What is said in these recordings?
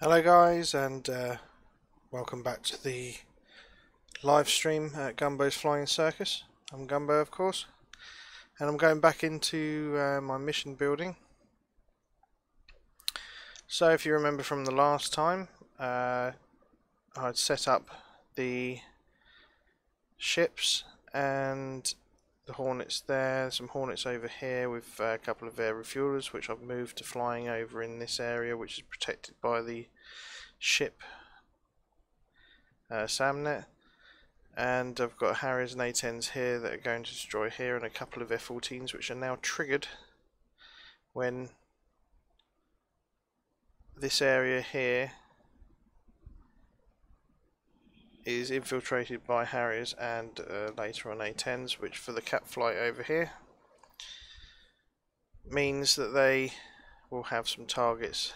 Hello guys, and welcome back to the live stream at Gumbo's Flying Circus. I'm Gumbo, of course, and I'm going back into my mission building. So if you remember from the last time, I'd set up the ships and the Hornets there, some Hornets over here with a couple of air refuelers, which I've moved to flying over in this area, which is protected by the ship SAMnet. And I've got Harriers and A10s here that are going to destroy here, and a couple of F-14s which are now triggered when this area here is infiltrated by Harriers and later on A10s, which for the cap flight over here means that they will have some targets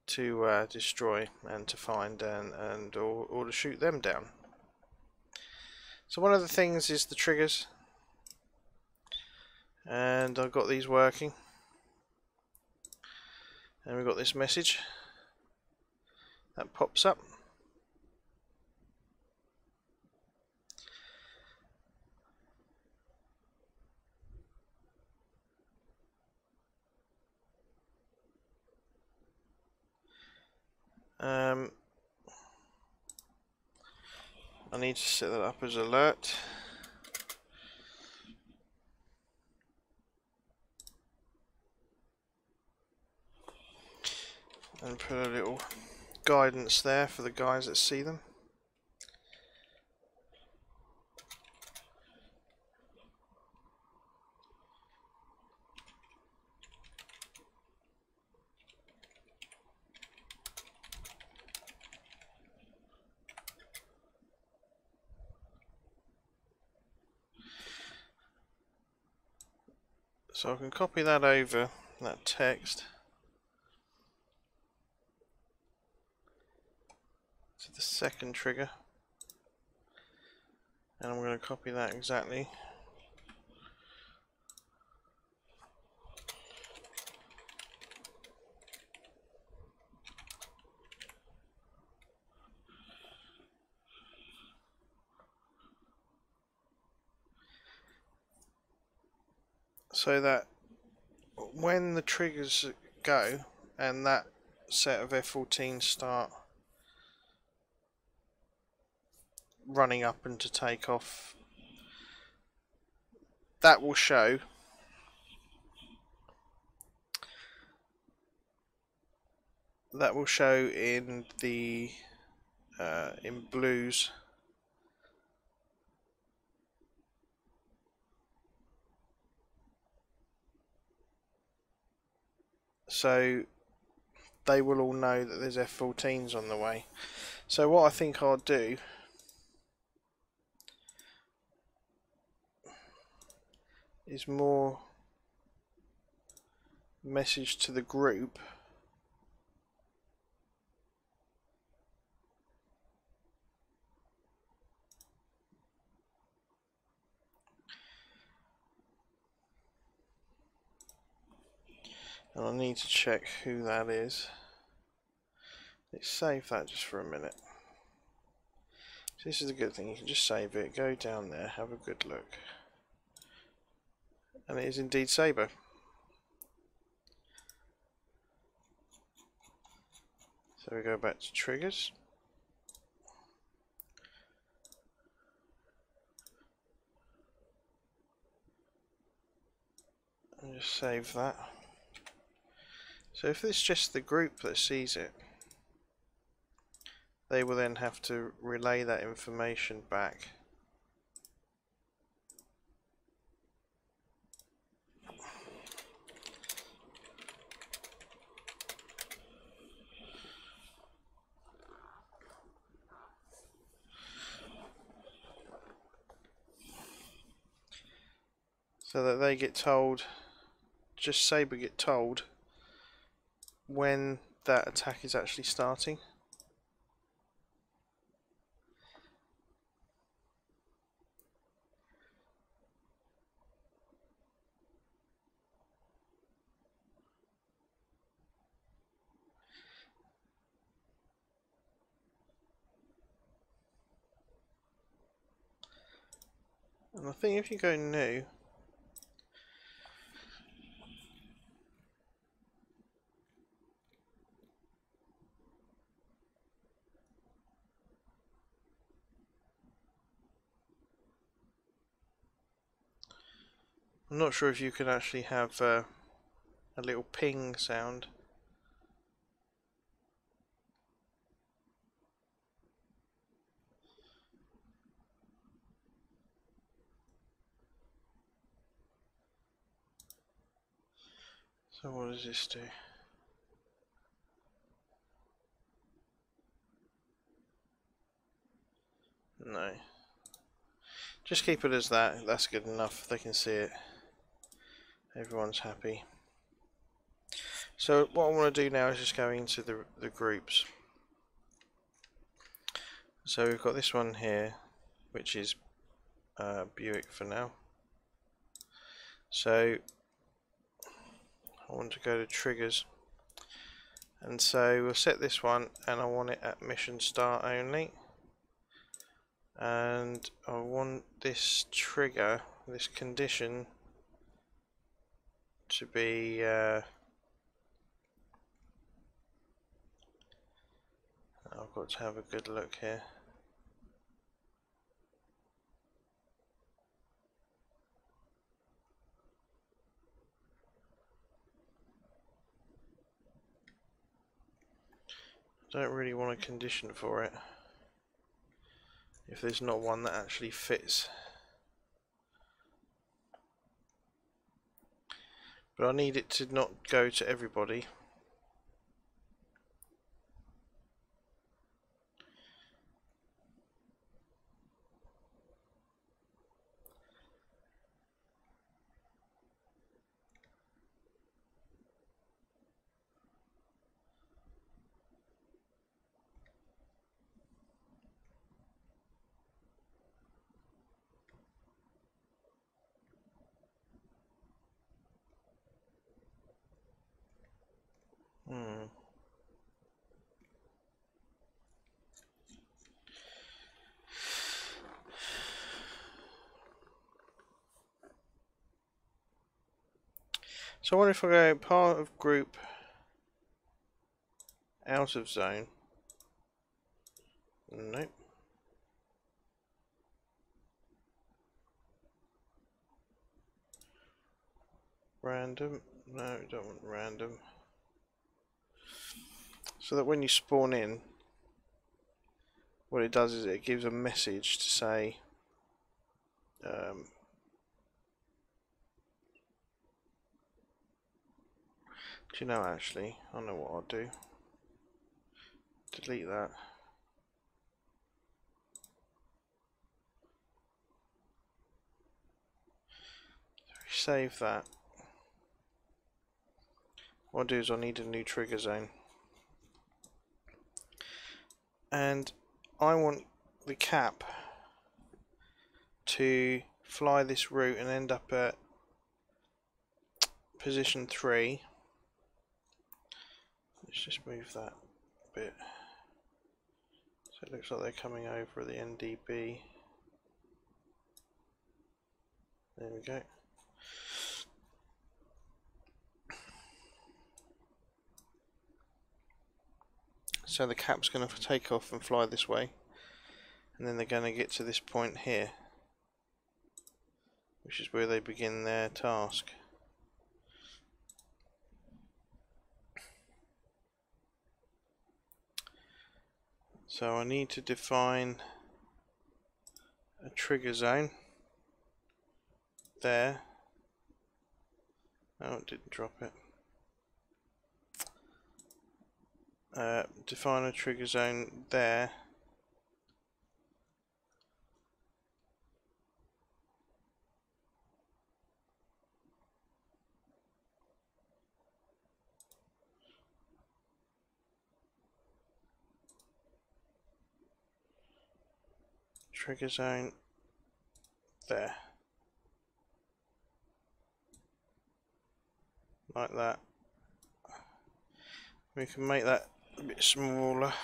to destroy and to find or to shoot them down. So one of the things is the triggers, and I've got these working, and we've got this message that pops up. I need to set that up as alert. And put a little guidance there for the guys that see them. So I can copy that over, that text, to the second trigger, and I'm going to copy that exactly so that when the triggers go and that set of F-14s start running up and to take off, that will show in the in blues. So they will all know that there's F-14s on the way. So what I think I'll do is more message to the group . And I need to check who that is. Let's save that just for a minute. So this is a good thing, you can just save it, go down there, have a good look. And it is indeed Sabre. So we go back to triggers. And just save that. So if it's just the group that sees it, they will then have to relay that information back . So that they get told, just Sabre get told when that attack is actually starting. And I think if you go new, I'm not sure if you can actually have a little ping sound. So what does this do? No. Just keep it as that. That's good enough. They can see it. Everyone's happy. So what I want to do now is just go into the groups. So we've got this one here, which is Buick for now. So I want to go to triggers, and so we'll set this one, and I want it at mission start only, and I want this trigger, this condition, to be I've got to have a good look here. Don't really want a condition for it if there's not one that actually fits. But I need it to not go to everybody. So I wonder if I go part of group, out of zone. Nope. Random. No, we don't want random. So that when you spawn in, what it does is it gives a message to say do you know, actually, I know what I'll do. Delete that. Save that. What I'll do is I'll need a new trigger zone. And I want the cap to fly this route and end up at position 3. Let's just move that a bit. So it looks like they're coming over the NDB. There we go. So the cap's going to take off and fly this way, and then they're going to get to this point here, which is where they begin their task. So I need to define a trigger zone there. Oh, it didn't drop it. Define a trigger zone there. Trigger zone there. Like that. We can make that a bit smaller.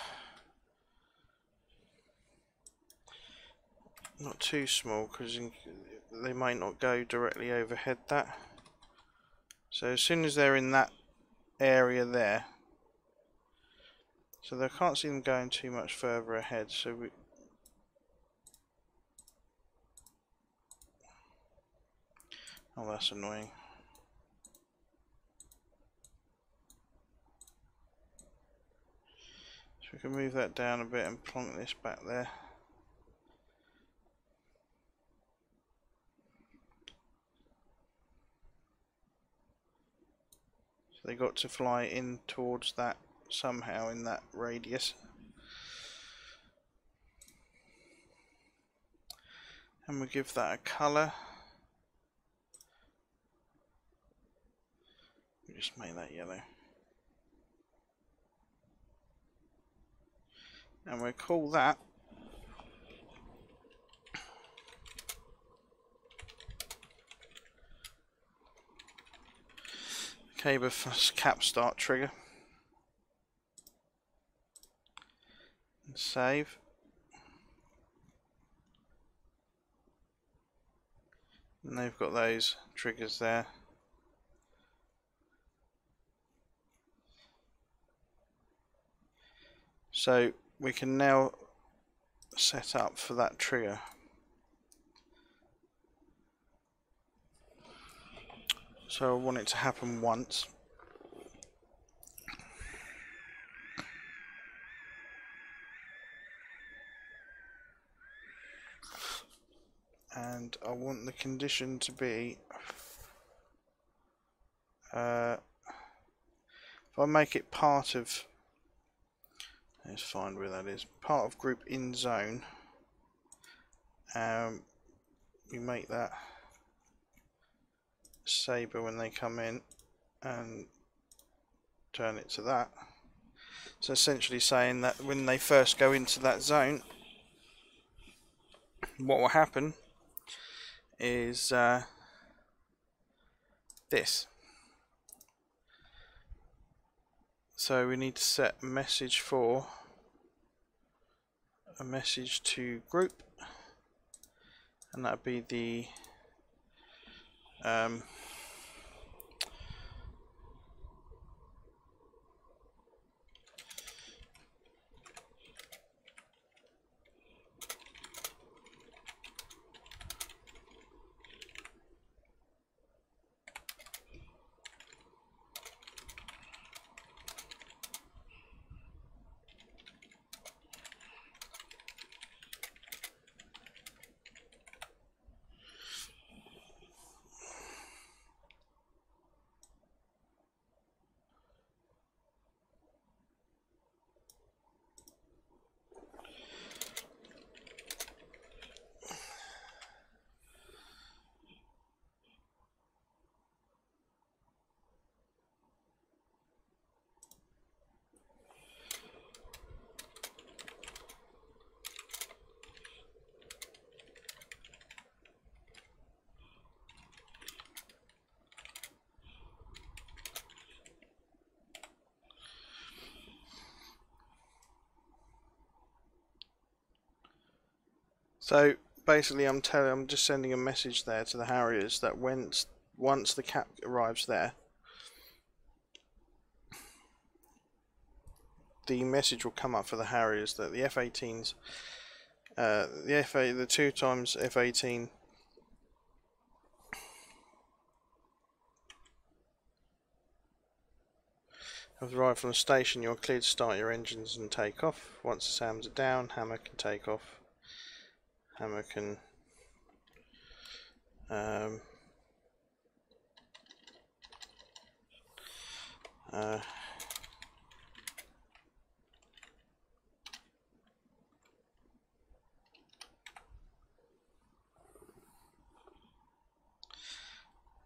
Not too small, because they might not go directly overhead that. So as soon as they're in that area there, so they can't see them going too much further ahead, so we oh, that's annoying. So we can move that down a bit and plonk this back there. So they got to fly in towards that somehow in that radius. And we'll give that a colour. We'll just make that yellow. And we'll call that Cable cap start trigger. And save. And they've got those triggers there. So we can now set up for that trigger. So I want it to happen once. And I want the condition to be, if I make it part of, let's find where that is, part of group in zone, we make that saber when they come in and turn it to that. So essentially saying that when they first go into that zone, what will happen is this. So we need to set a message for a message to group, and that would be the so basically I'm just sending a message there to the Harriers that once the cap arrives there, the message will come up for the Harriers that the F-18s, the 2 times F-18 have arrived from the station. You're cleared to start your engines and take off. Once the SAMs are down, hammer can take off. Hammer can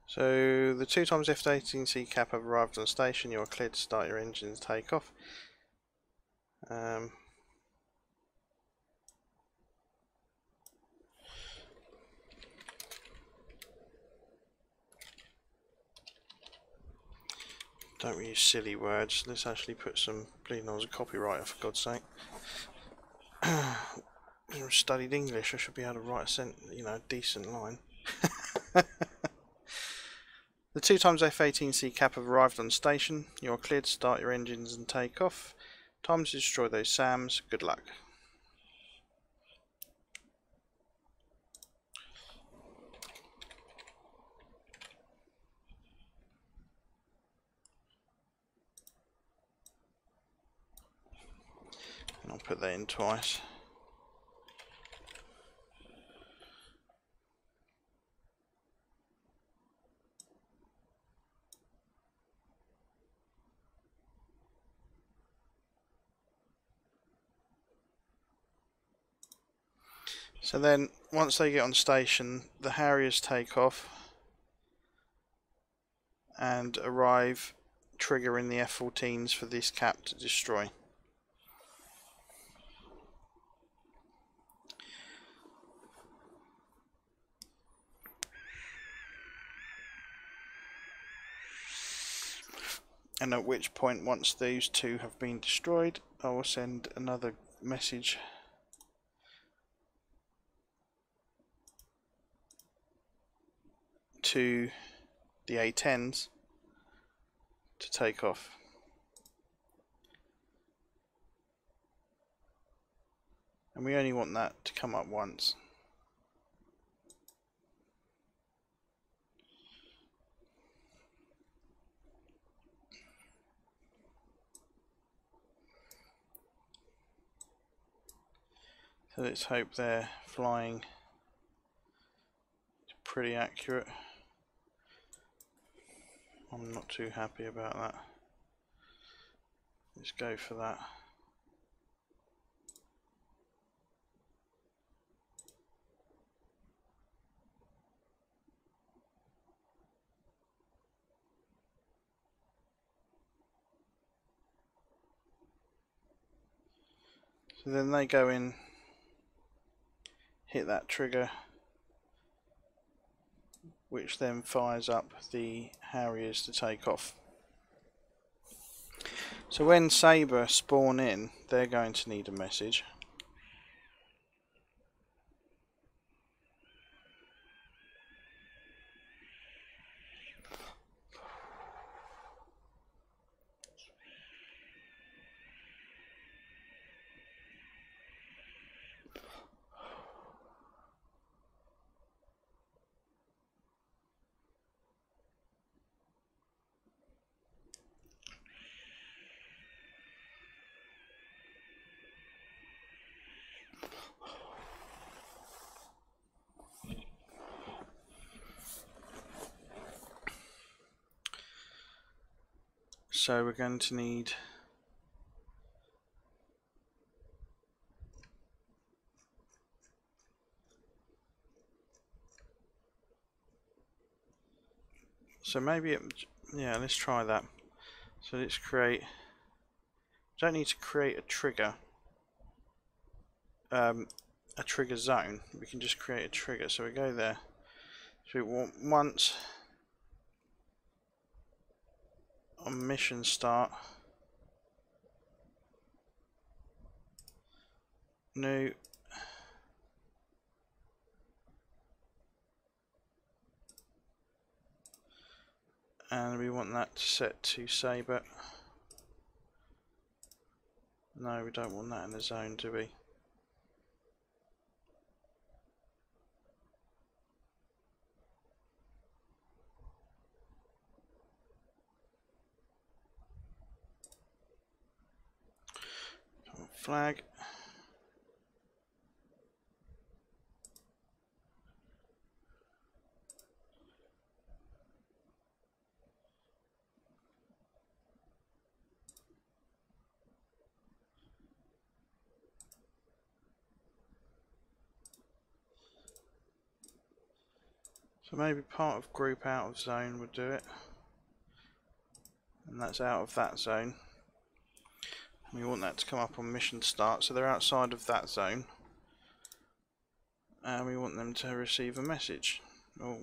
so the 2 times F-18C cap have arrived on the station. You are cleared to start your engines and take off. Don't use silly words. Let's actually put some bleeding on as a copywriter, for God's sake. I've studied English. I should be able to write a decent line. The 2x F-18C cap have arrived on station. You are cleared to start your engines and take off. Time to destroy those SAMs. Good luck. And I'll put that in twice. So then, once they get on station, the Harriers take off and arrive, triggering the F-14s for this cap to destroy. And at which point, once those two have been destroyed, I will send another message to the A-10s to take off. And we only want that to come up once. So let's hope they're flying pretty accurate. I'm not too happy about that. Let's go for that. So then they go in, hit that trigger, which then fires up the Harriers to take off. So when Sabre spawn in, they're going to need a message. So we're going to need yeah, let's try that. So let's create, don't need to create a trigger zone, we can just create a trigger. So we go there, so we want once on mission start, new, and we want that to set to Sabre. No, we don't want that in the zone, do we? Flag. So maybe part of group out of zone would do it. And that's out of that zone. We want that to come up on mission start, so they're outside of that zone. And we want them to receive a message. Oh.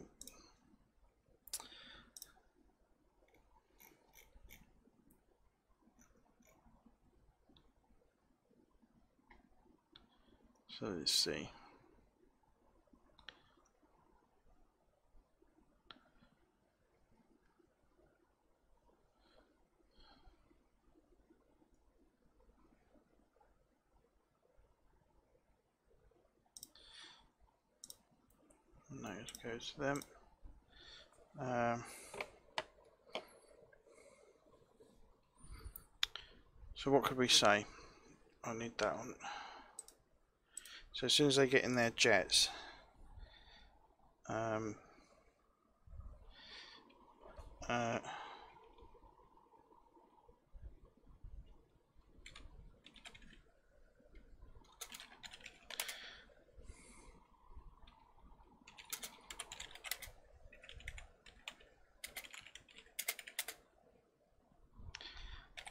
So let's see. let's go to them. So what could we say? I need that one. So as soon as they get in their jets,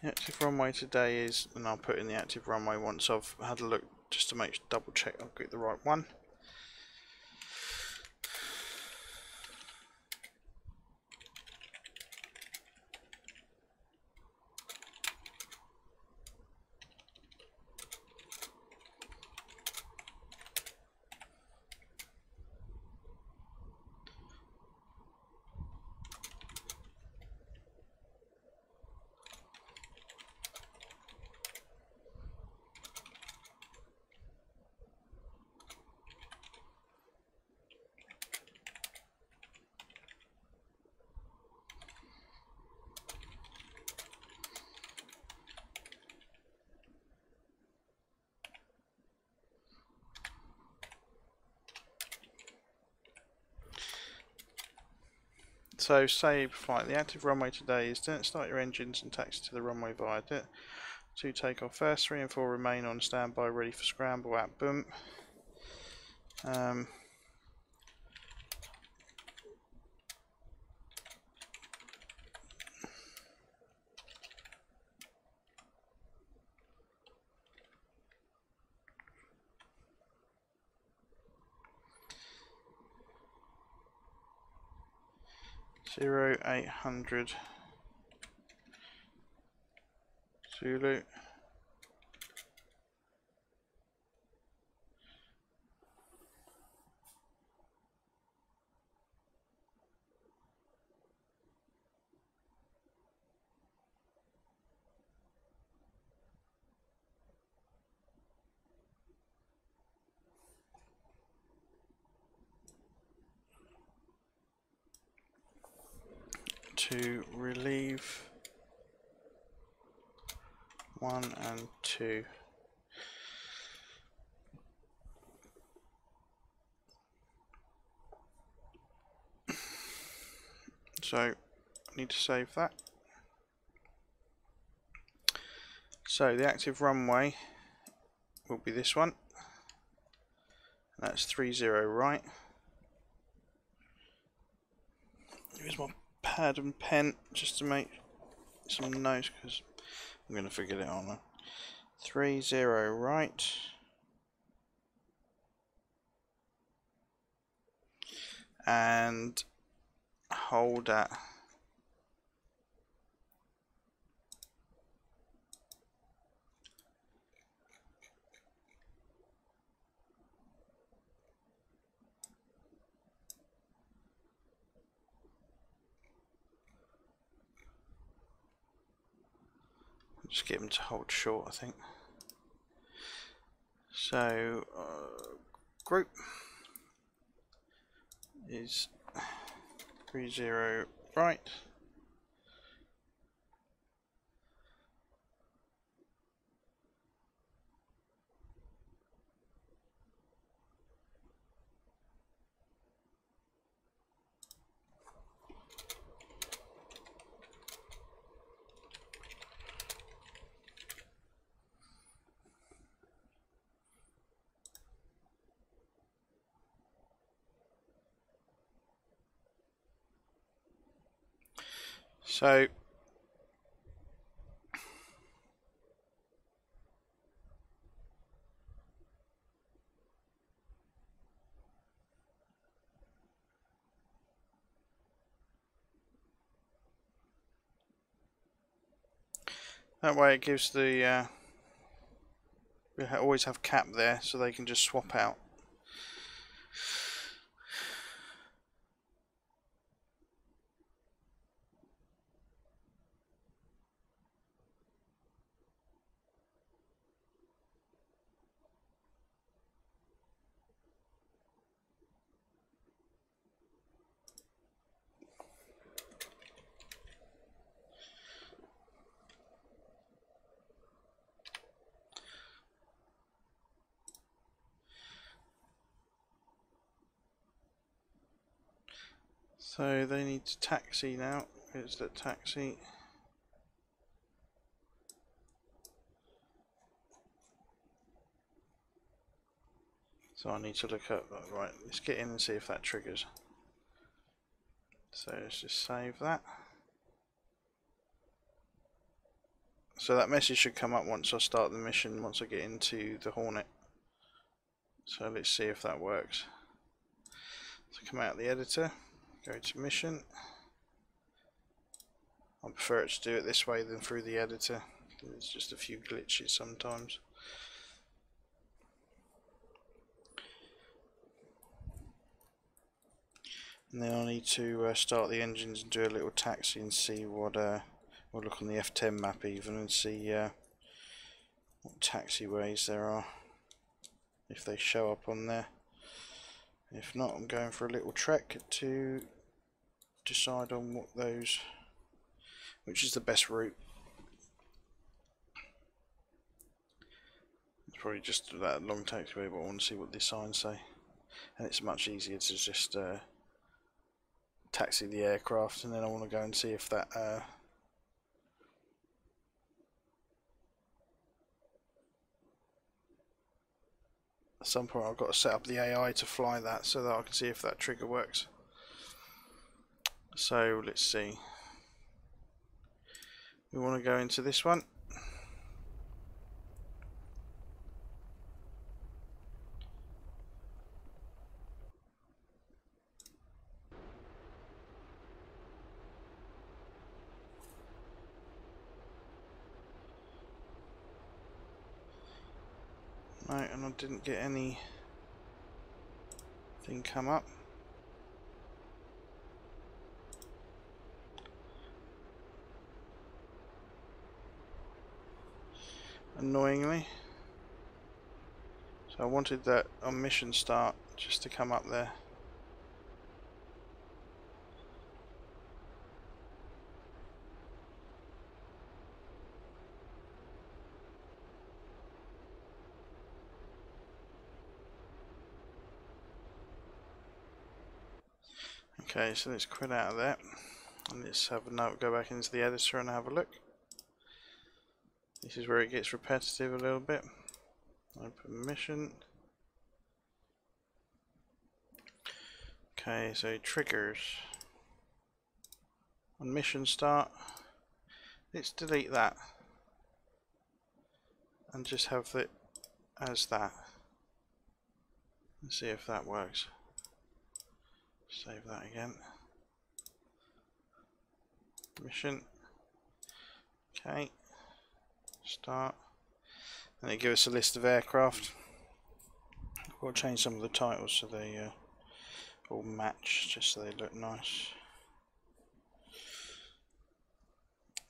'The active runway today is', and I'll put in the active runway once I've had a look, just to double check I've got the right one. So save flight. The active runway today is: don't start your engines and taxi to the runway via it. 2 take off first, 3 and 4 remain on standby ready for scramble at boom. 0800 Zulu. To relieve 1 and 2. So I need to save that. So the active runway will be this one. That's 30 right. Here's my pad and pen just to make some notes, because I'm going to forget it on. 30 right. And hold at just get them to hold short, I think. So group is 30 right. So that way it gives the we always have cap there, so they can just swap out. So they need to taxi now. Here's the taxi. So I need to look up, right, let's get in and see if that triggers. So let's just save that. So that message should come up once I start the mission, once I get into the Hornet. So let's see if that works. So come out of the editor, go to mission. I prefer it to do it this way than through the editor. There's just a few glitches sometimes. And then I need to start the engines and do a little taxi and see what, we'll look on the F10 map even and see what taxiways there are, if they show up on there. If not, I'm going for a little trek to decide on what those, which is the best route. It's probably just that long taxiway, but I want to see what the signs say. And it's much easier to just taxi the aircraft, and then I want to go and see if that at some point I've got to set up the AI to fly that so that I can see if that trigger works. So let's see, we want to go into this one. No, and I didn't get anything come up. Annoyingly. So I wanted that on mission start just to come up there. Okay, so let's quit out of that and let's have a note, go back into the editor and have a look. This is where it gets repetitive a little bit. Open mission. Okay, so triggers on mission start. Let's delete that and just have it as that and see if that works. Save that again. Mission. Okay. Start. And it gives us a list of aircraft. We'll change some of the titles so they all match, just so they look nice.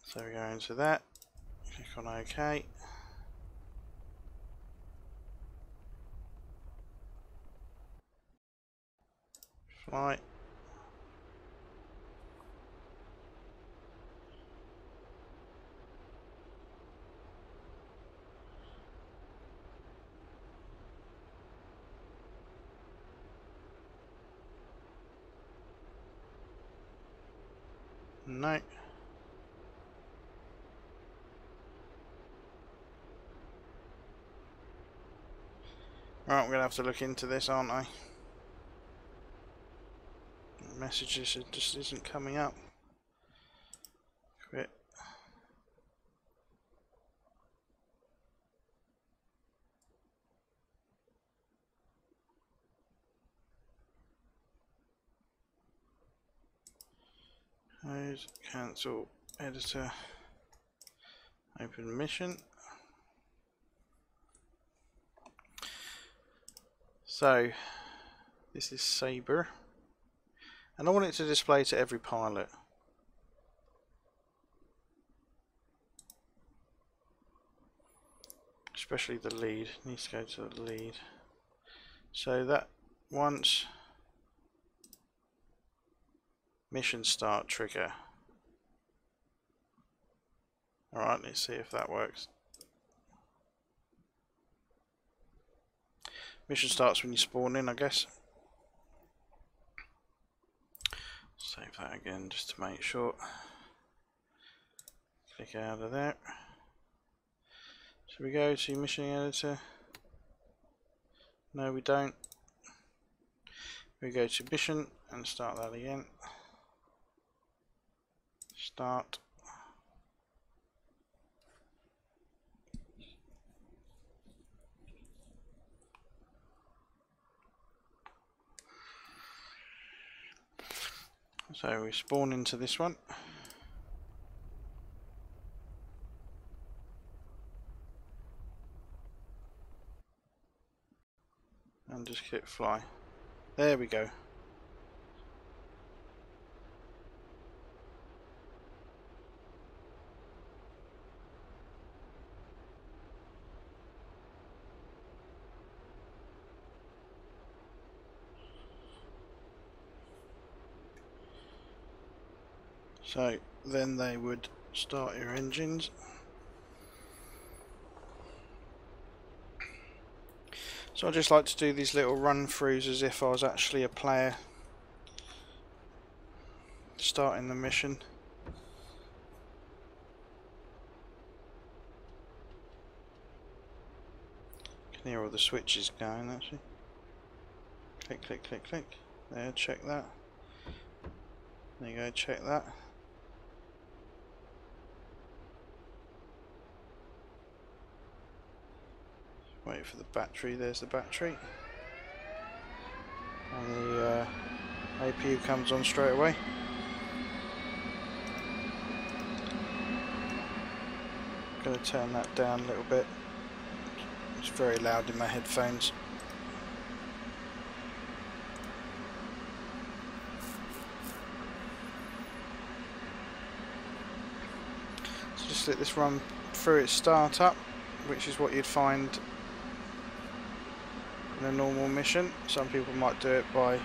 So we go into that. Click on OK. Flight. No. Right, I'm going to have to look into this, aren't I? The messages, it just isn't coming up. Quit. Close, cancel, editor, open mission. So this is Sabre, and I want it to display to every pilot. Especially the lead, needs to go to the lead. So that once mission start trigger. Alright, let's see if that works. Mission starts when you spawn in, I guess. Save that again just to make sure. Click out of there. So we go to Mission Editor. No, we don't. We go to Mission and start that again. Start. So we spawn into this one. And just click fly. There we go. So then they would start your engines. So I just like to do these little run throughs as if I was actually a player starting the mission. You can hear all the switches going actually. Click, click, click, click. There, check that. There you go, check that. Wait for the battery, there's the battery. And the APU comes on straight away. I'm going to turn that down a little bit. It's very loud in my headphones. So just let this run through its startup, which is what you'd find in a normal mission. Some people might do it by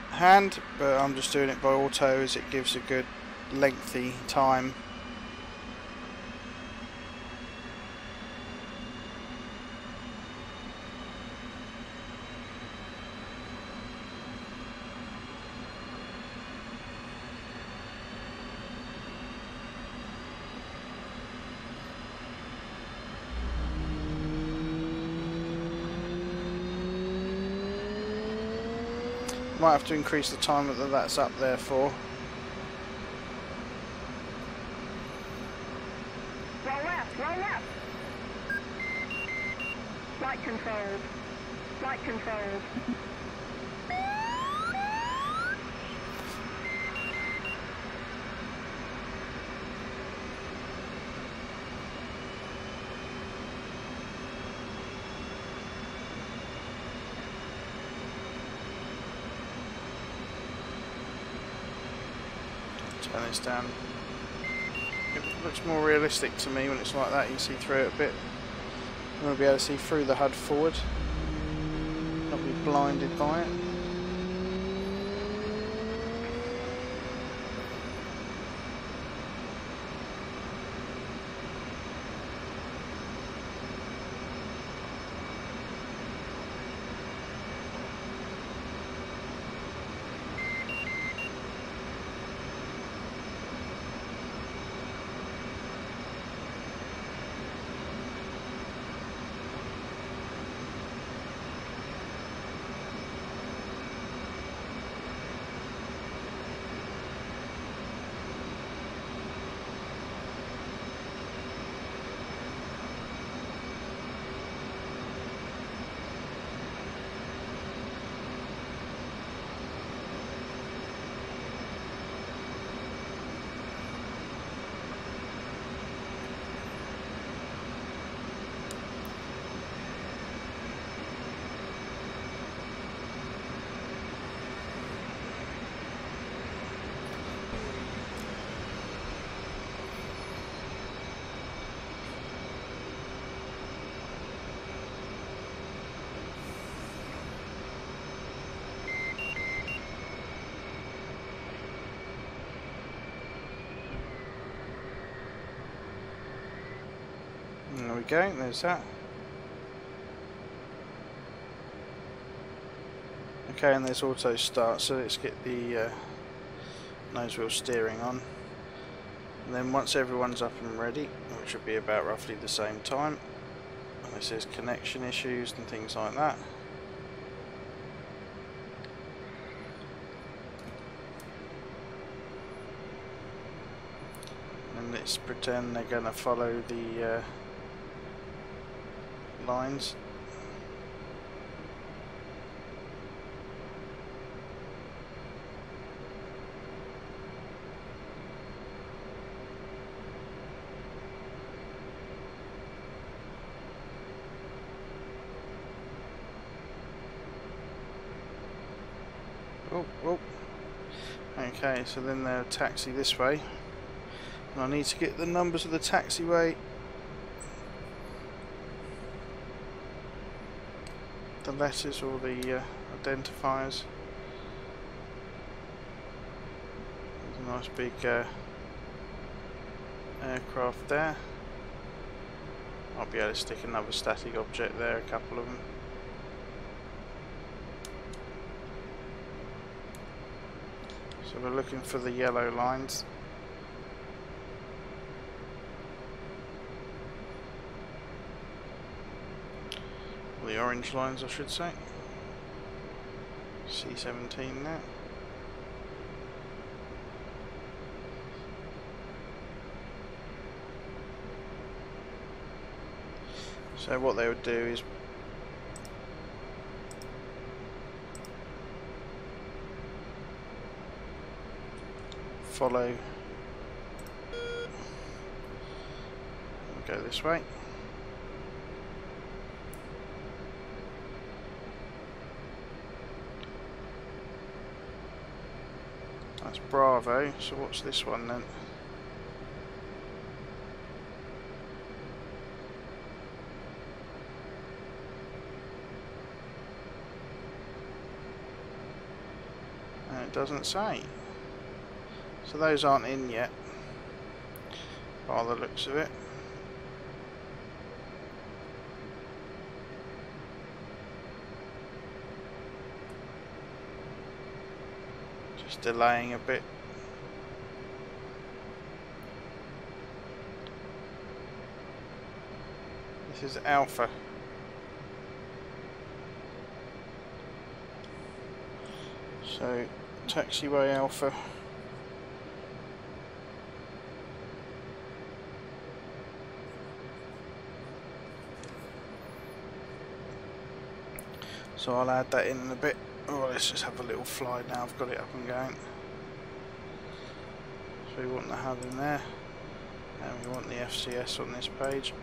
hand, but I'm just doing it by auto as it gives a good lengthy time. Might have to increase the time that that's up there for. Roll left, roll left. Flight controls. Flight controls. Turn this down. It looks more realistic to me when it's like that. You can see through it a bit. You want to be able to see through the HUD forward, not be blinded by it. There we go, there's that. Okay, and there's auto start, so let's get the nose wheel steering on. And then once everyone's up and ready, which will be about roughly the same time, and this is connection issues and things like that. And let's pretend they're going to follow the lines. Oh. Okay, so then they'll taxi this way. And I need to get the numbers of the taxiway. The letters or the identifiers. There's a nice big aircraft there. I'll be able to stick another static object there, a couple of them. So we're looking for the yellow lines. The orange lines, I should say. C-17 there. So what they would do is follow, go this way. That's Bravo, so what's this one then? And it doesn't say. So those aren't in yet, by the looks of it. Just delaying a bit. This is Alpha. So taxiway Alpha. So I'll add that in a bit. Oh, let's just have a little fly now. I've got it up and going. So we want the HUD in there, and we want the FCS on this page.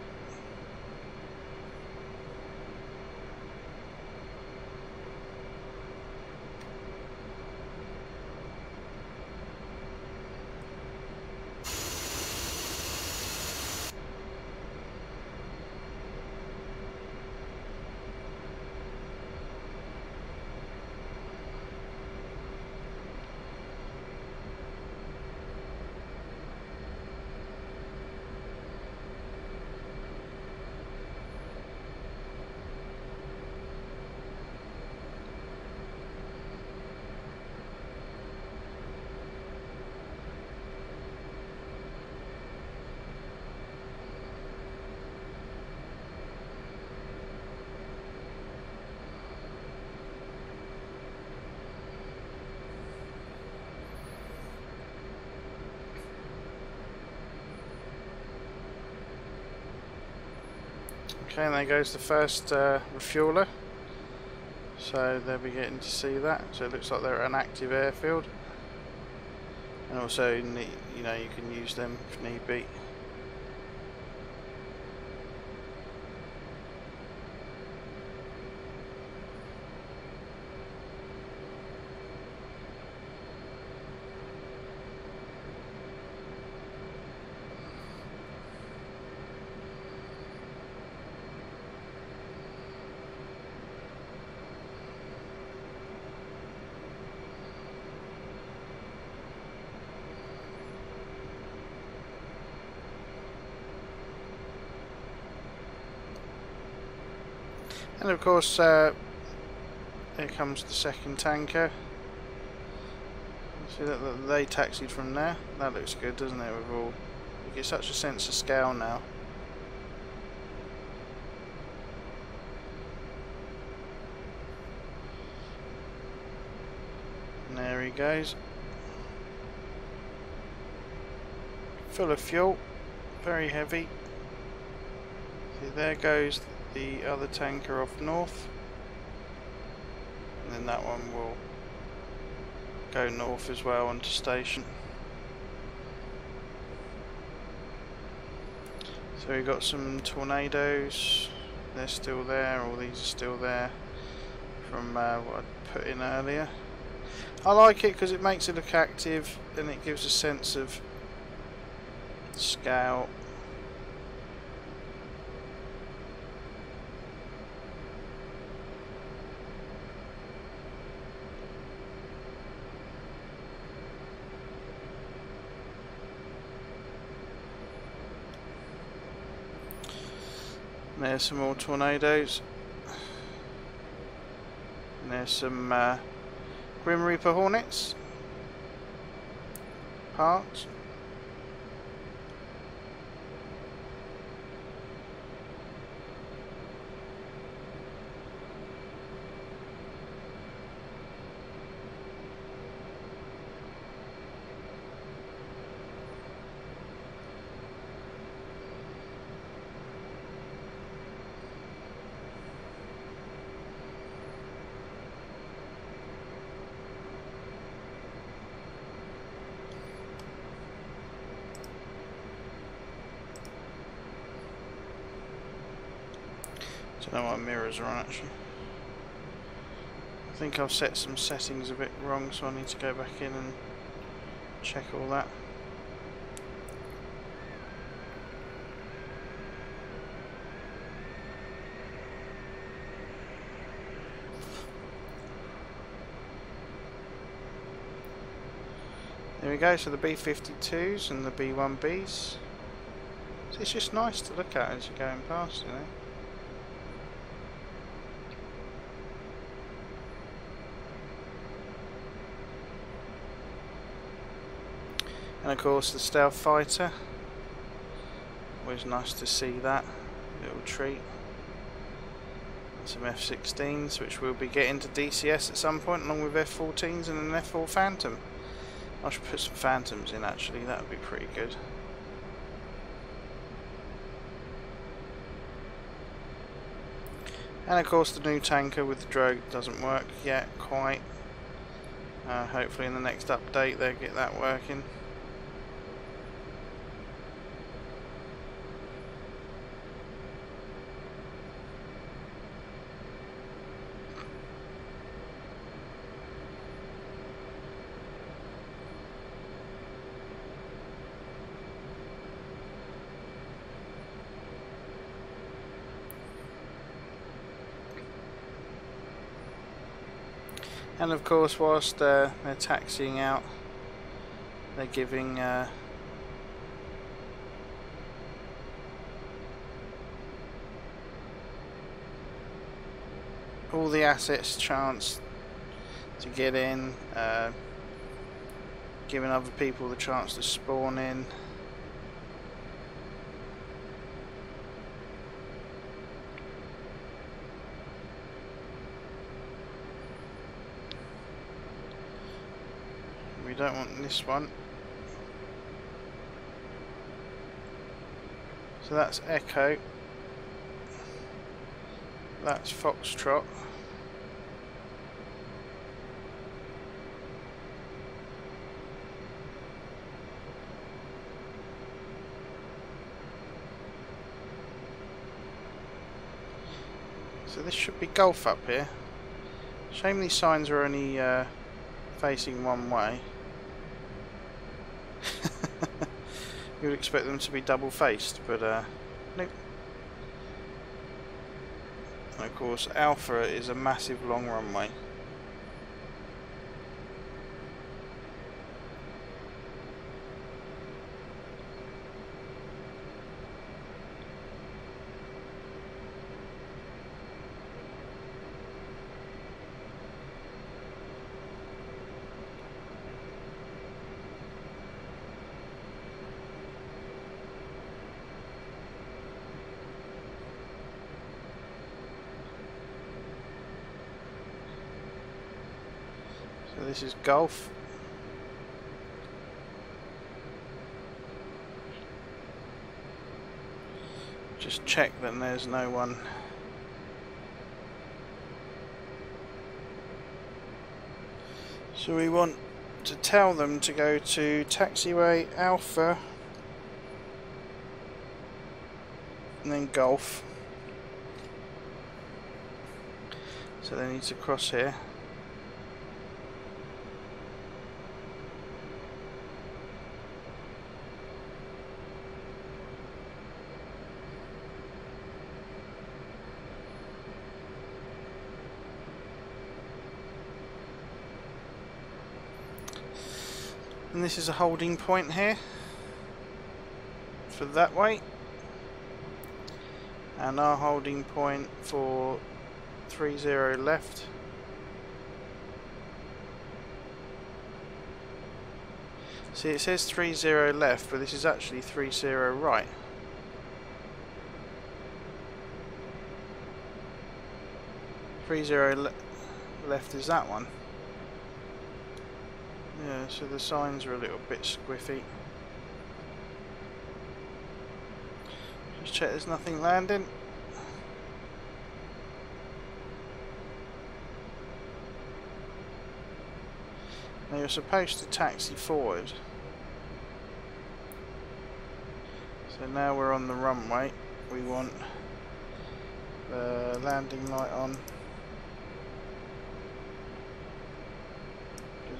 Okay, and there goes the first refueler. So they'll be getting to see that. So it looks like they're at an active airfield. And also, you know, you can use them if need be. And of course, here comes the second tanker. See that they taxied from there? That looks good, doesn't it? With all, you get such a sense of scale now. And there he goes. Full of fuel, very heavy. See, there goes the other tanker off north. And then that one will go north as well onto station. So we've got some tornadoes, they're still there, all these are still there from what I put in earlier. I like it because it makes it look active and it gives a sense of scale. There's some more tornadoes. And there's some Grim Reaper Hornets. Parts. I don't know what mirrors are on actually. I think I've set some settings a bit wrong, so I need to go back in and check all that. There we go, so the B-52s and the B-1Bs. So it's just nice to look at as you're going past, you know. And of course the stealth fighter, always nice to see that little treat. And some F-16s, which we'll be getting to DCS at some point, along with F-14s and an F-4 Phantom. I should put some Phantoms in actually, that would be pretty good. And of course the new tanker with the drogue doesn't work yet quite. Hopefully in the next update they'll get that working. And of course, whilst they're taxiing out, they're giving all the assets a chance to get in, giving other people the chance to spawn in. We don't want this one. So that's Echo. That's Foxtrot. So this should be Gulf up here. Shame these signs are only facing one way. You would expect them to be double faced, but nope. And of course Alpha is a massive long runway. So this is Gulf. Just check that there's no one. So we want to tell them to go to taxiway Alpha and then Gulf. So they need to cross here. And this is a holding point here for that way, and our holding point for 30 left. See, it says 30 left, but this is actually 30 right. Left is that one. Yeah, so the signs are a little bit squiffy. Just check there's nothing landing. Now you're supposed to taxi forward. So now we're on the runway. We want the landing light on.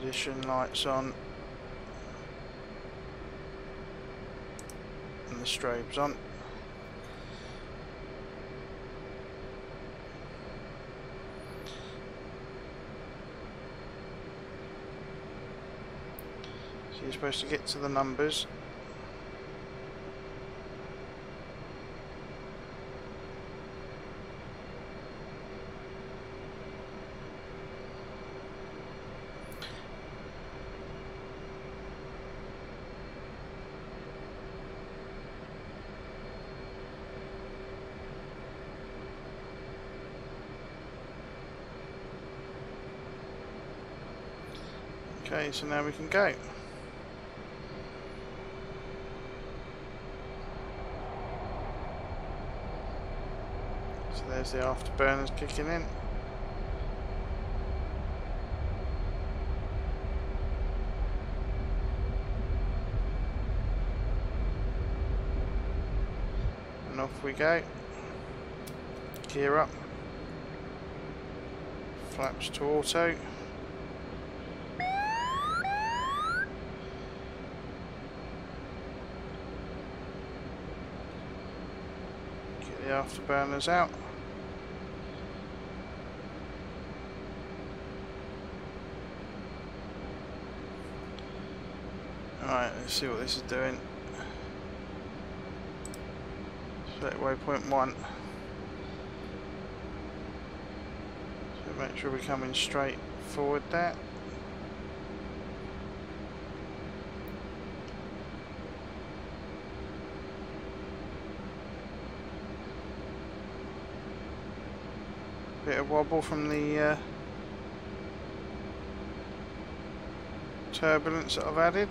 Position lights on. And the strobes on. So you're supposed to get to the numbers. Okay, so now we can go. So there's the afterburners kicking in. And off we go. Gear up. Flaps to auto. The afterburners out. Alright, let's see what this is doing. Select waypoint 1. So make sure we're coming straight forward there. Bit of wobble from the turbulence that I've added.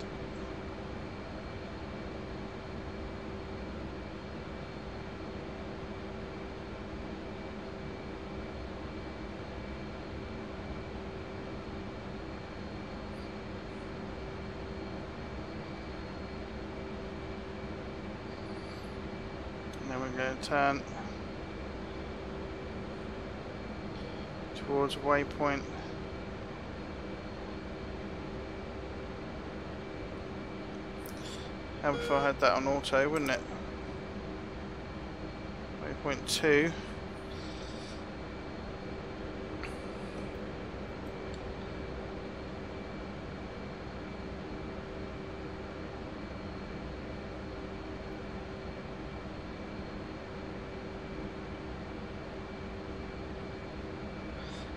And then we're going to turn towards waypoint. How if I had that on auto, wouldn't it? Waypoint 2.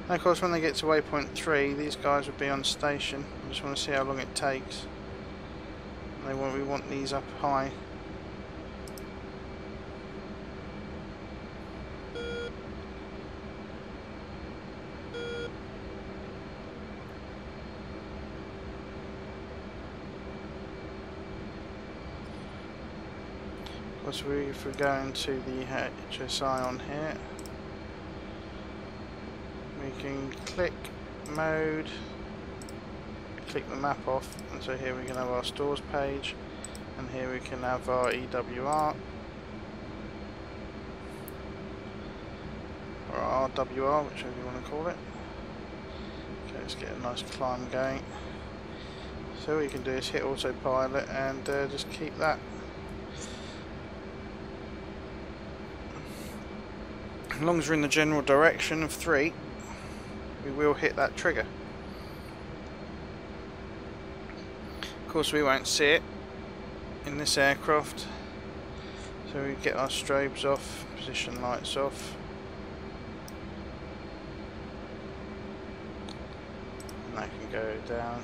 And of course when they get to waypoint 3 these guys would be on station. I just want to see how long it takes. And we want these up high. If we're going to the HSI on here, we can click mode, click the map off, and so here we can have our stores page, and here we can have our EWR or RWR, whichever you want to call it. Okay, let's get a nice climb going. So what you can do is hit autopilot and just keep that. As long as we're in the general direction of 3, we will hit that trigger. Of course we won't see it in this aircraft, so we get our strobes off, position lights off, and that can go down.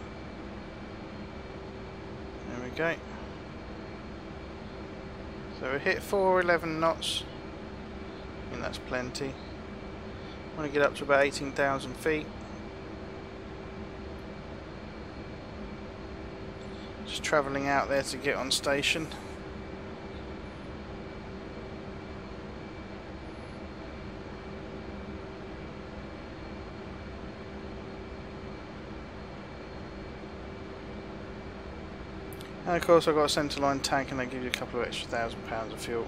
There we go. So we hit 411 knots. I think that's plenty. I want to get up to about 18,000 feet. Just travelling out there to get on station. And of course I've got a centerline tank, and they give you a couple of extra £1,000 of fuel.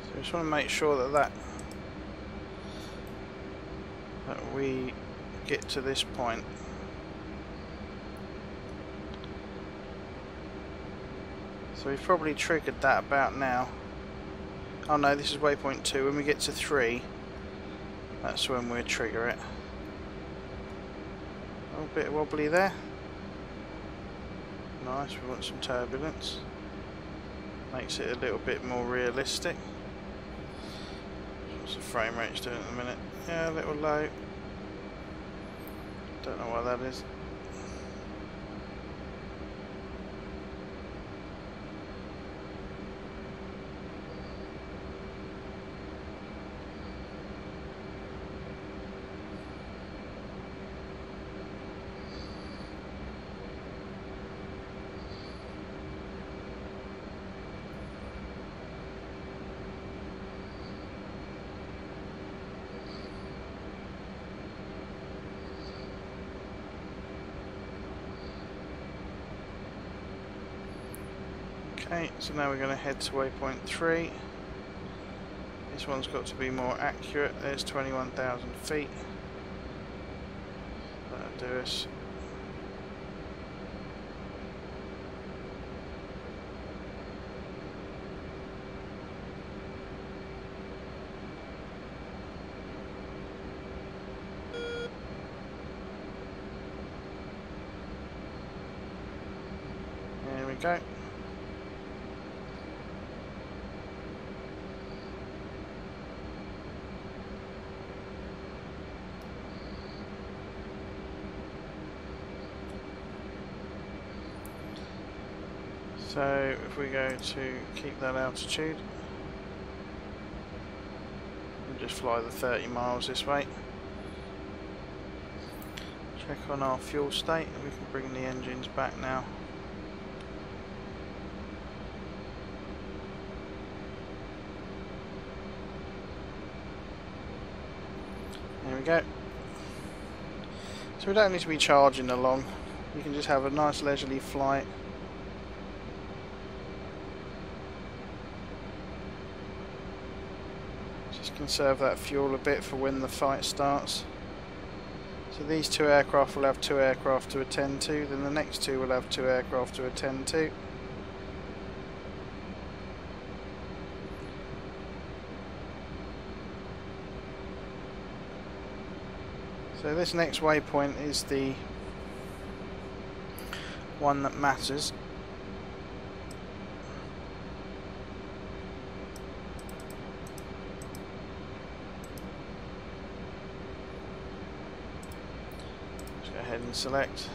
I just want to make sure that we get to this point. So we've probably triggered that about now. Oh no, this is waypoint 2. When we get to 3, that's when we'll trigger it. A little bit wobbly there. Nice, we want some turbulence. Makes it a little bit more realistic. What's the frame rate doing at the minute? Yeah, a little low. Don't know why that is. Okay, so now we're going to head to waypoint 3. This one's got to be more accurate. There's 21,000 feet. That'll do us. There we go. So if we go to keep that altitude, we'll just fly the 30 miles this way. Check on our fuel state, and we can bring the engines back now. There we go. So we don't need to be charging along. You can just have a nice leisurely flight. Conserve that fuel a bit for when the fight starts. So these 2 aircraft will have 2 aircraft to attend to, then the next 2 will have 2 aircraft to attend to. So this next waypoint is the one that matters. Let's go ahead and select.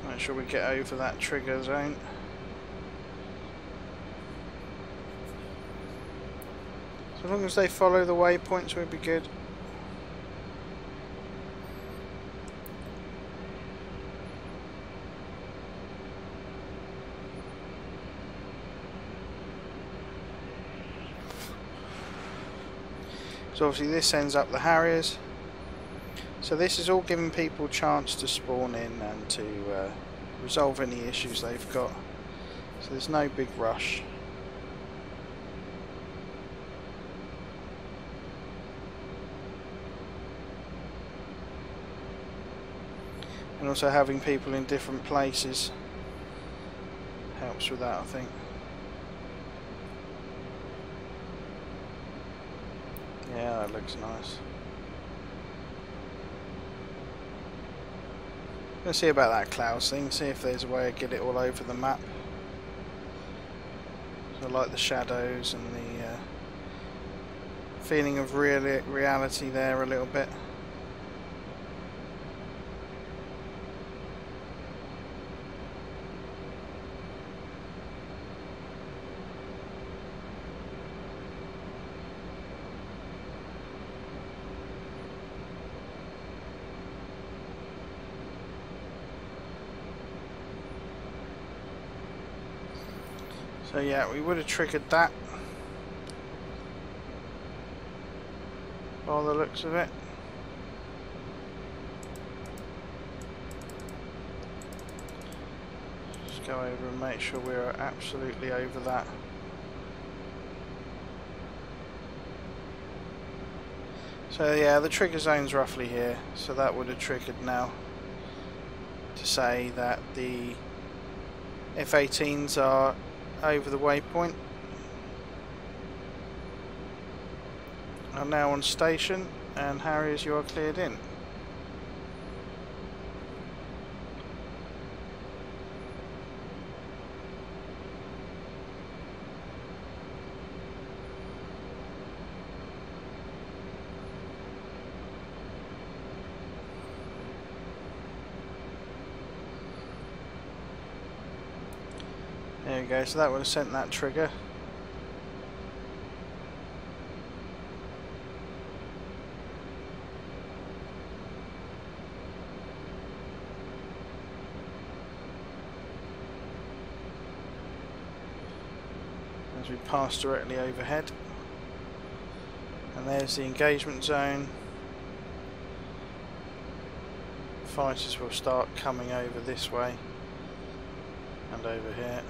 Make sure we get over that trigger zone. So as long as they follow the waypoints, we'll be good. So obviously this ends up the Harriers. So this is all giving people a chance to spawn in and to resolve any issues they've got. So there's no big rush. And also having people in different places helps with that, I think. Yeah, that looks nice. Let's see about that clouds thing, see if there's a way to get it all over the map. So I like the shadows and the feeling of reality there a little bit. So yeah, we would have triggered that by the looks of it. Just go over and make sure we're absolutely over that. So yeah, the trigger zone's roughly here, so that would have triggered now to say that the F-18s are over the waypoint. Are now on station, and Harriers, you are cleared in. There we go, so that would have sent that trigger. As we pass directly overhead. And there's the engagement zone. Fighters will start coming over this way and over here.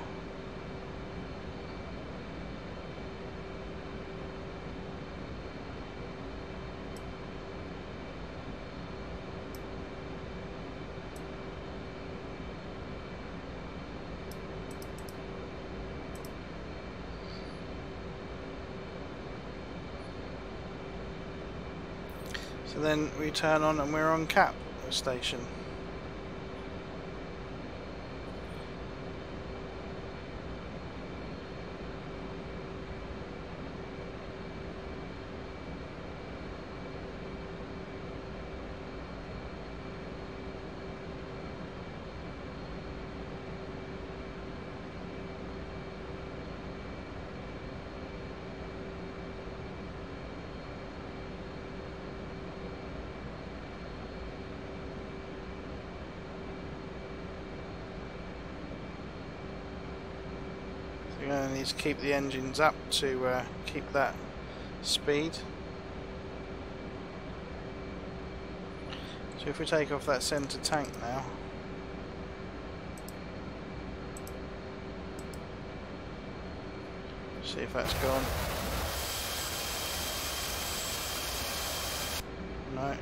So then we turn on and we're on cap station. You're going to need to keep the engines up to keep that speed. So if we take off that centre tank now, See if that's gone. No.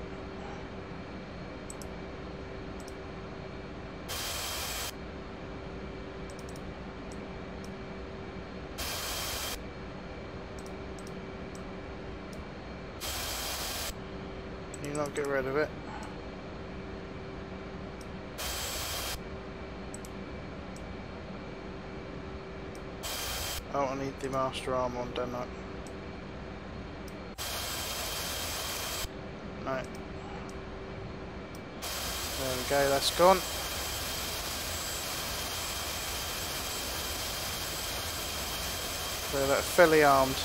Can you not get rid of it? Oh, I need the master arm on, don't I? No. There we go, that's gone. So that's fully armed.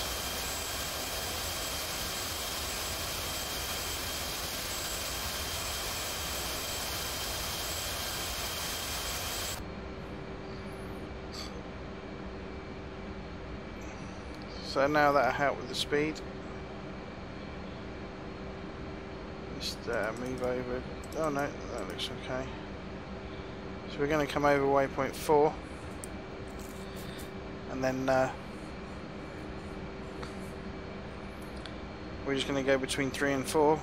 So now that'll help with the speed. Just move over. Oh no, that looks okay. So we're going to come over waypoint 4. And then we're just going to go between 3 and 4.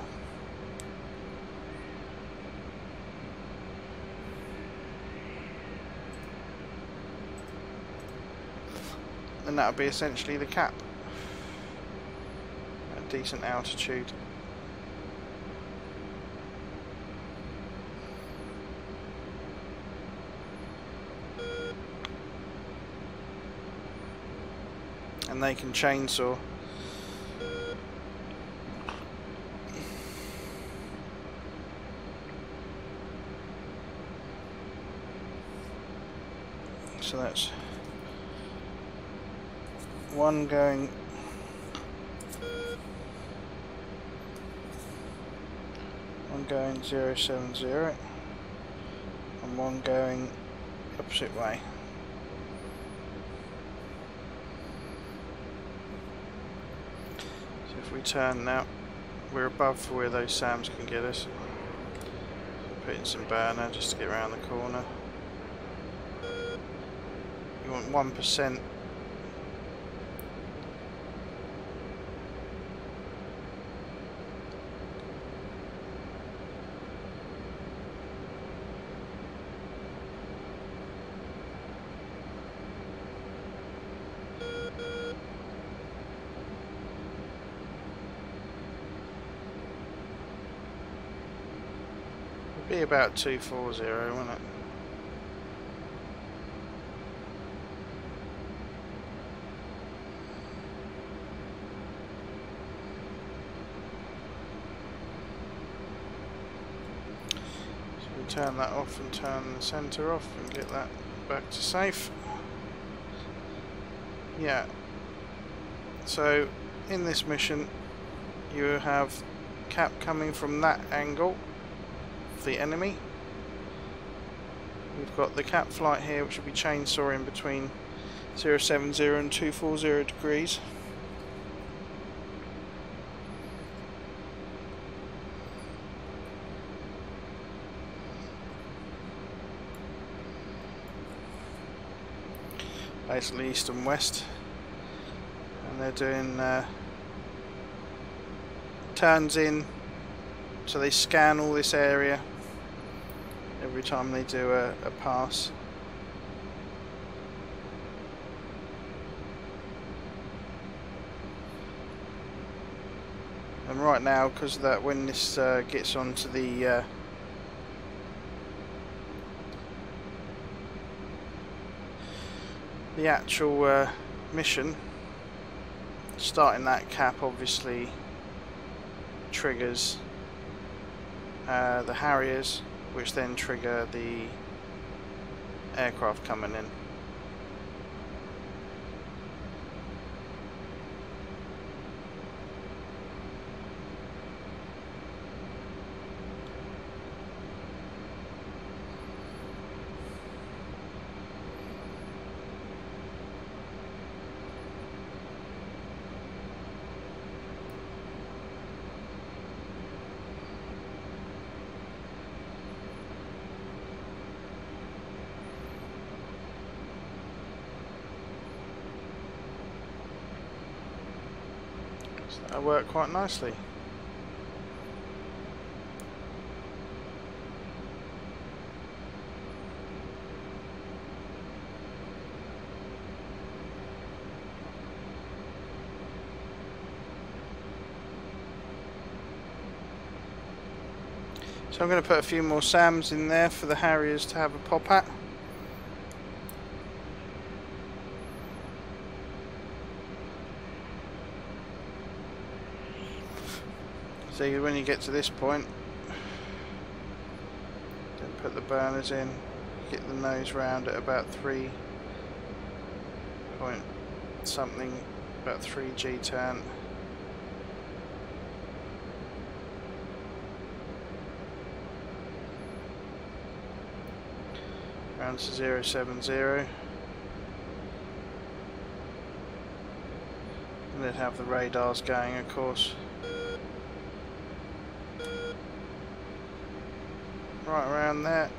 And that'll be essentially the cap at a decent altitude. And they can chainsaw. So that's one going one going 070 and one going the opposite way. So if we turn now, we're above where those SAMs can get us. Put in some burner just to get around the corner. You want 1%. Be about 240, won't it? So we turn that off and turn the centre off and get that back to safe. Yeah. So in this mission you have cap coming from that angle, the enemy. We've got the cap flight here, which will be chainsawing between 070 and 240 degrees. Basically east and west, and they're doing turns in, so they scan all this area every time they do a pass. And right now, because of that, when this gets onto the actual mission, starting that cap obviously triggers the Harriers, which then trigger the aircraft coming in. So that'll work quite nicely. So I'm going to put a few more SAMs in there for the Harriers to have a pop at. So when you get to this point, then put the burners in, get the nose round at about 3 point something, about 3 G turn. Round to 070, and then have the radars going, of course. Right around there.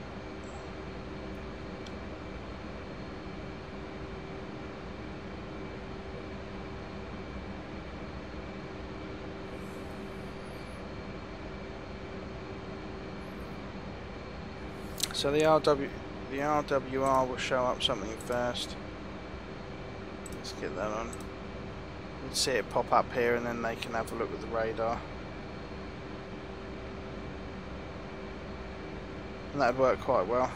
So the RWR will show up something first. Let's get that on. You can see it pop up here, and then they can have a look at the radar. And that'd work quite well.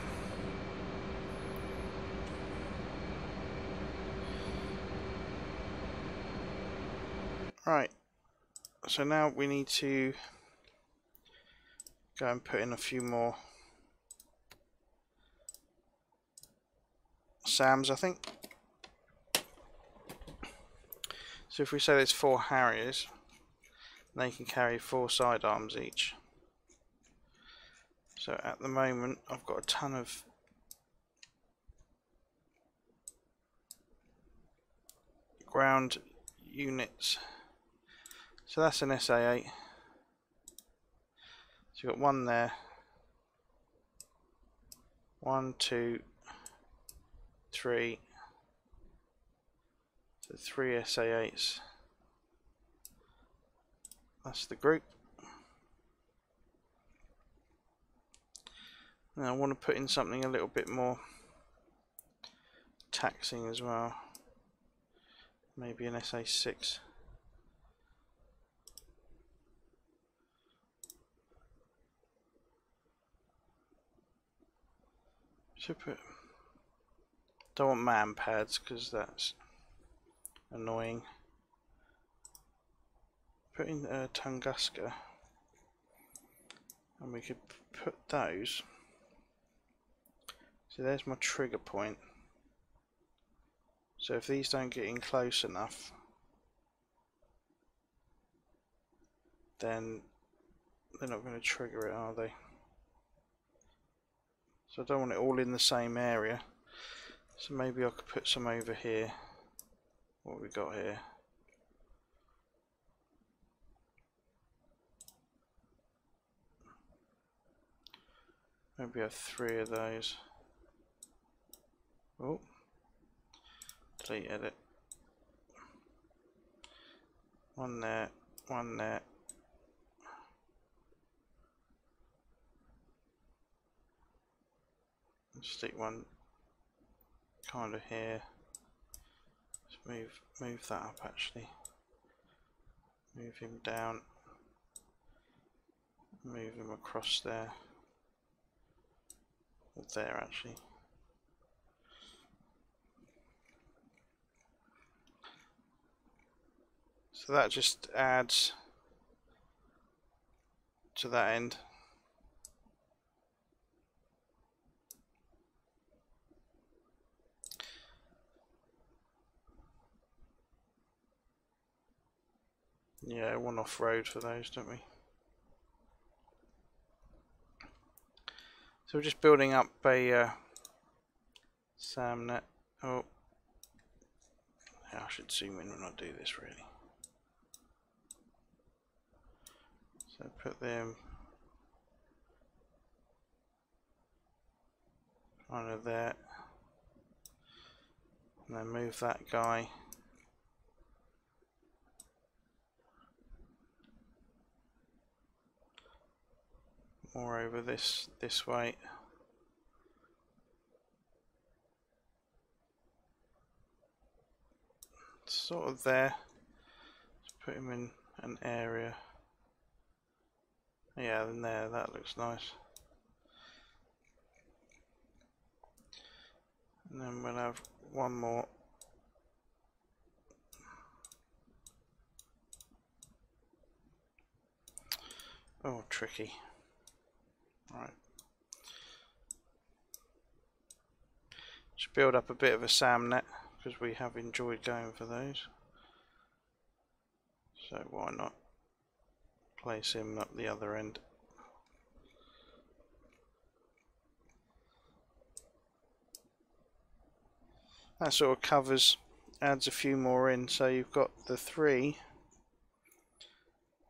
Right, so now we need to go and put in a few more SAMs, I think. So if we say there's 4 Harriers, they can carry 4 sidearms each. So at the moment I've got a ton of ground units. So that's an SA8. So you've got 1 there. 1, 2, 3. So 3 SA8s. That's the group. Now I want to put in something a little bit more taxing as well. Maybe an SA6. Should put. Don't want man pads because that's annoying. Put in Tunguska, and we could put those. So there's my trigger point. So if these don't get in close enough, then they're not going to trigger it, are they? So I don't want it all in the same area. So maybe I could put some over here. What have we got here? Maybe have 3 of those. Oh, delete edit. 1 there, 1 there. Stick 1 kind of here. Let's move that up actually. Move him down. Move him across there. Or there actually. So that just adds to that end. Yeah, one off road for those, don't we? So we're just building up a SAMnet. Oh, yeah, I should zoom in when I do this really. So put them kind of there, and then move that guy more over this way. Sort of there. Let's put him in an area. Yeah, then there, that looks nice. And then we'll have one more. Oh, tricky. Right. Just build up a bit of a SAM net, because we have enjoyed going for those. So why not place him up the other end. That sort of covers, adds a few more in, so you've got the 3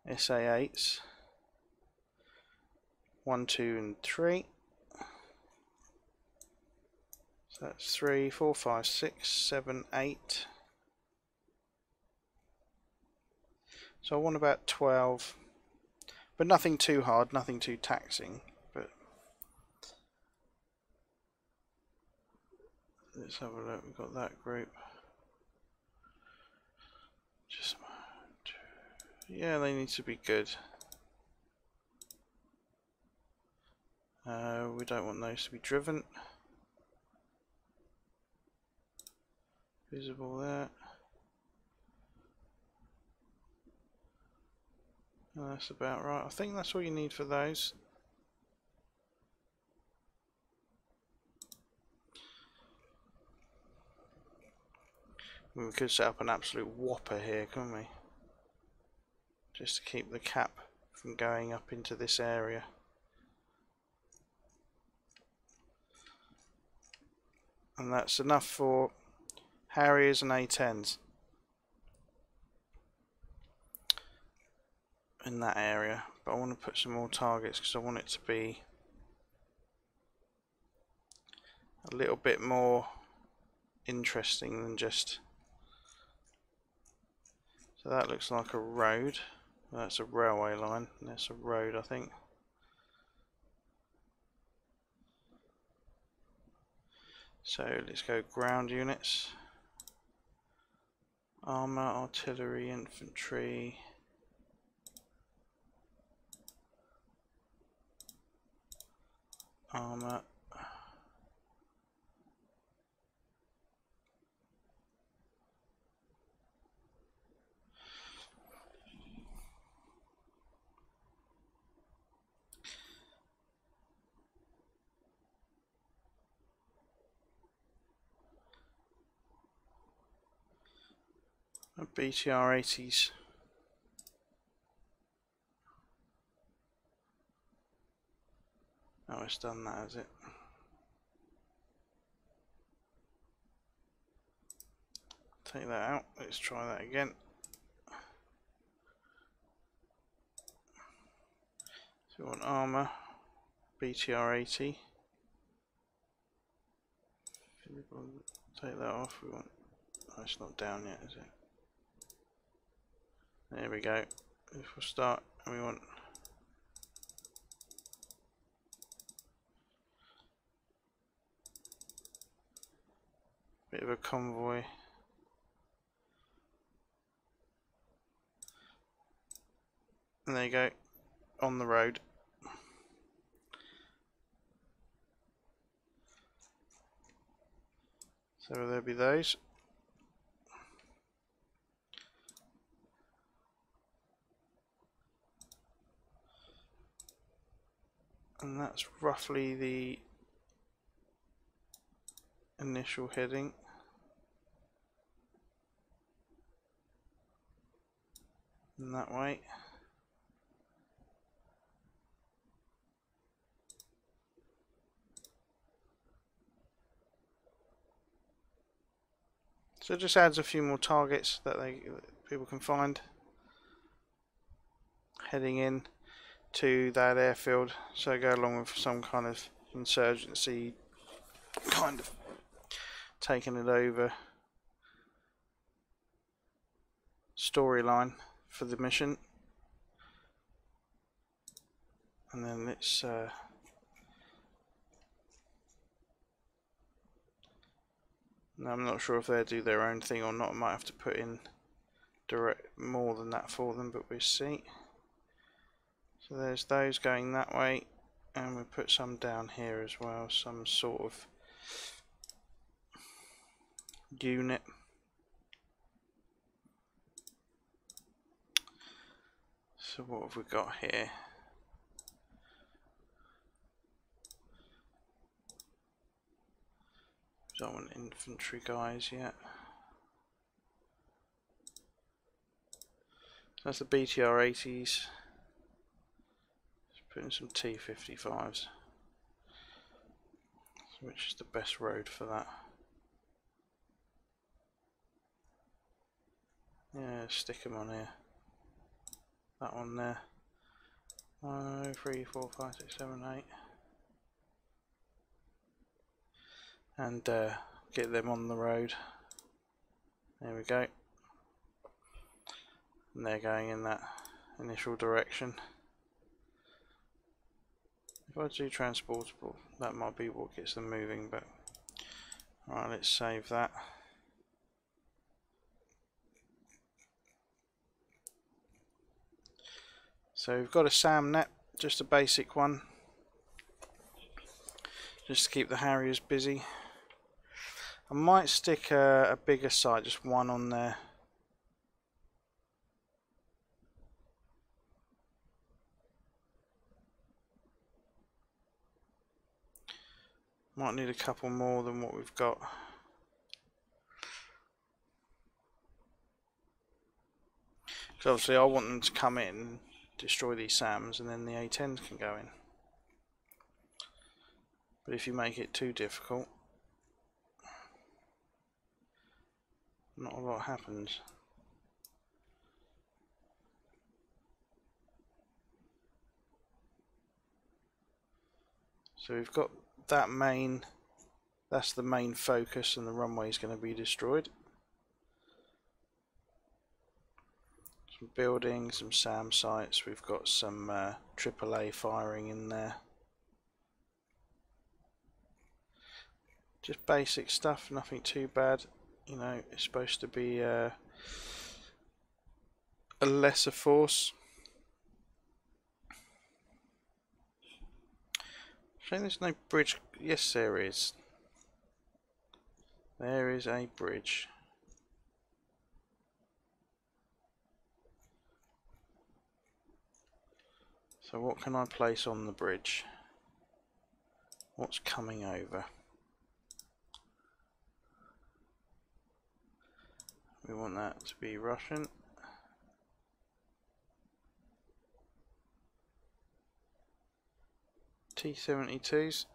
SA8s, 1, 2 and 3. So that's 3, 4, 5, 6, 7, 8. So I want about 12, but nothing too hard, nothing too taxing. But let's have a look. We've got that group. Just yeah, they need to be good. We don't want those to be driven. Visible there. Oh, that's about right. I think that's all you need for those. We could set up an absolute whopper here, couldn't we? Just to keep the cap from going up into this area. And that's enough for Harriers and A10s in that area. But I want to put some more targets because I want it to be a little bit more interesting than just... So that looks like a road. That's a railway line. That's a road, I think. So let's go ground units. Armour, artillery, infantry. Armour. BTR 80s. Oh, it's done that, has it? Take that out. Let's try that again. So we want armour, BTR 80. Take that off. We want. Oh, it's not down yet, is it? There we go. If we start, and we want a bit of a convoy. And there you go, on the road. So there'll be those. And that's roughly the initial heading. In that way. So it just adds a few more targets that people can find heading in to that airfield, so go along with some kind of insurgency kind of taking it over storyline for the mission. and then let's now I'm not sure if they'll do their own thing or not. I might have to put in direct more than that for them, but we'll see. So there's those going that way, and we'll put some down here as well, some sort of unit. So what have we got here? Don't want infantry guys yet. That's the BTR 80s. Let's put in some T55s. Which is the best road for that? Yeah, stick them on here. That one there. 1, 2, 3, 4, 5, 6, 7, 8. And get them on the road. There we go. And they're going in that initial direction. If I do transportable, that might be what gets them moving, but alright, let's save that. So we've got a SAM net, just a basic one, just to keep the Harriers busy. I might stick a bigger site, just one on there. Might need a couple more than what we've got. So obviously I want them to come in, destroy these SAMs, and then the A10s can go in. But if you make it too difficult, not a lot happens. So we've got that main, that's the main focus, and the runway is going to be destroyed. Some buildings, some SAM sites, we've got some AAA firing in there. Just basic stuff, nothing too bad. You know, it's supposed to be a lesser force. Shame there's no bridge. Yes, there is. There is a bridge. So what can I place on the bridge? What's coming over? We want that to be Russian. T-72s.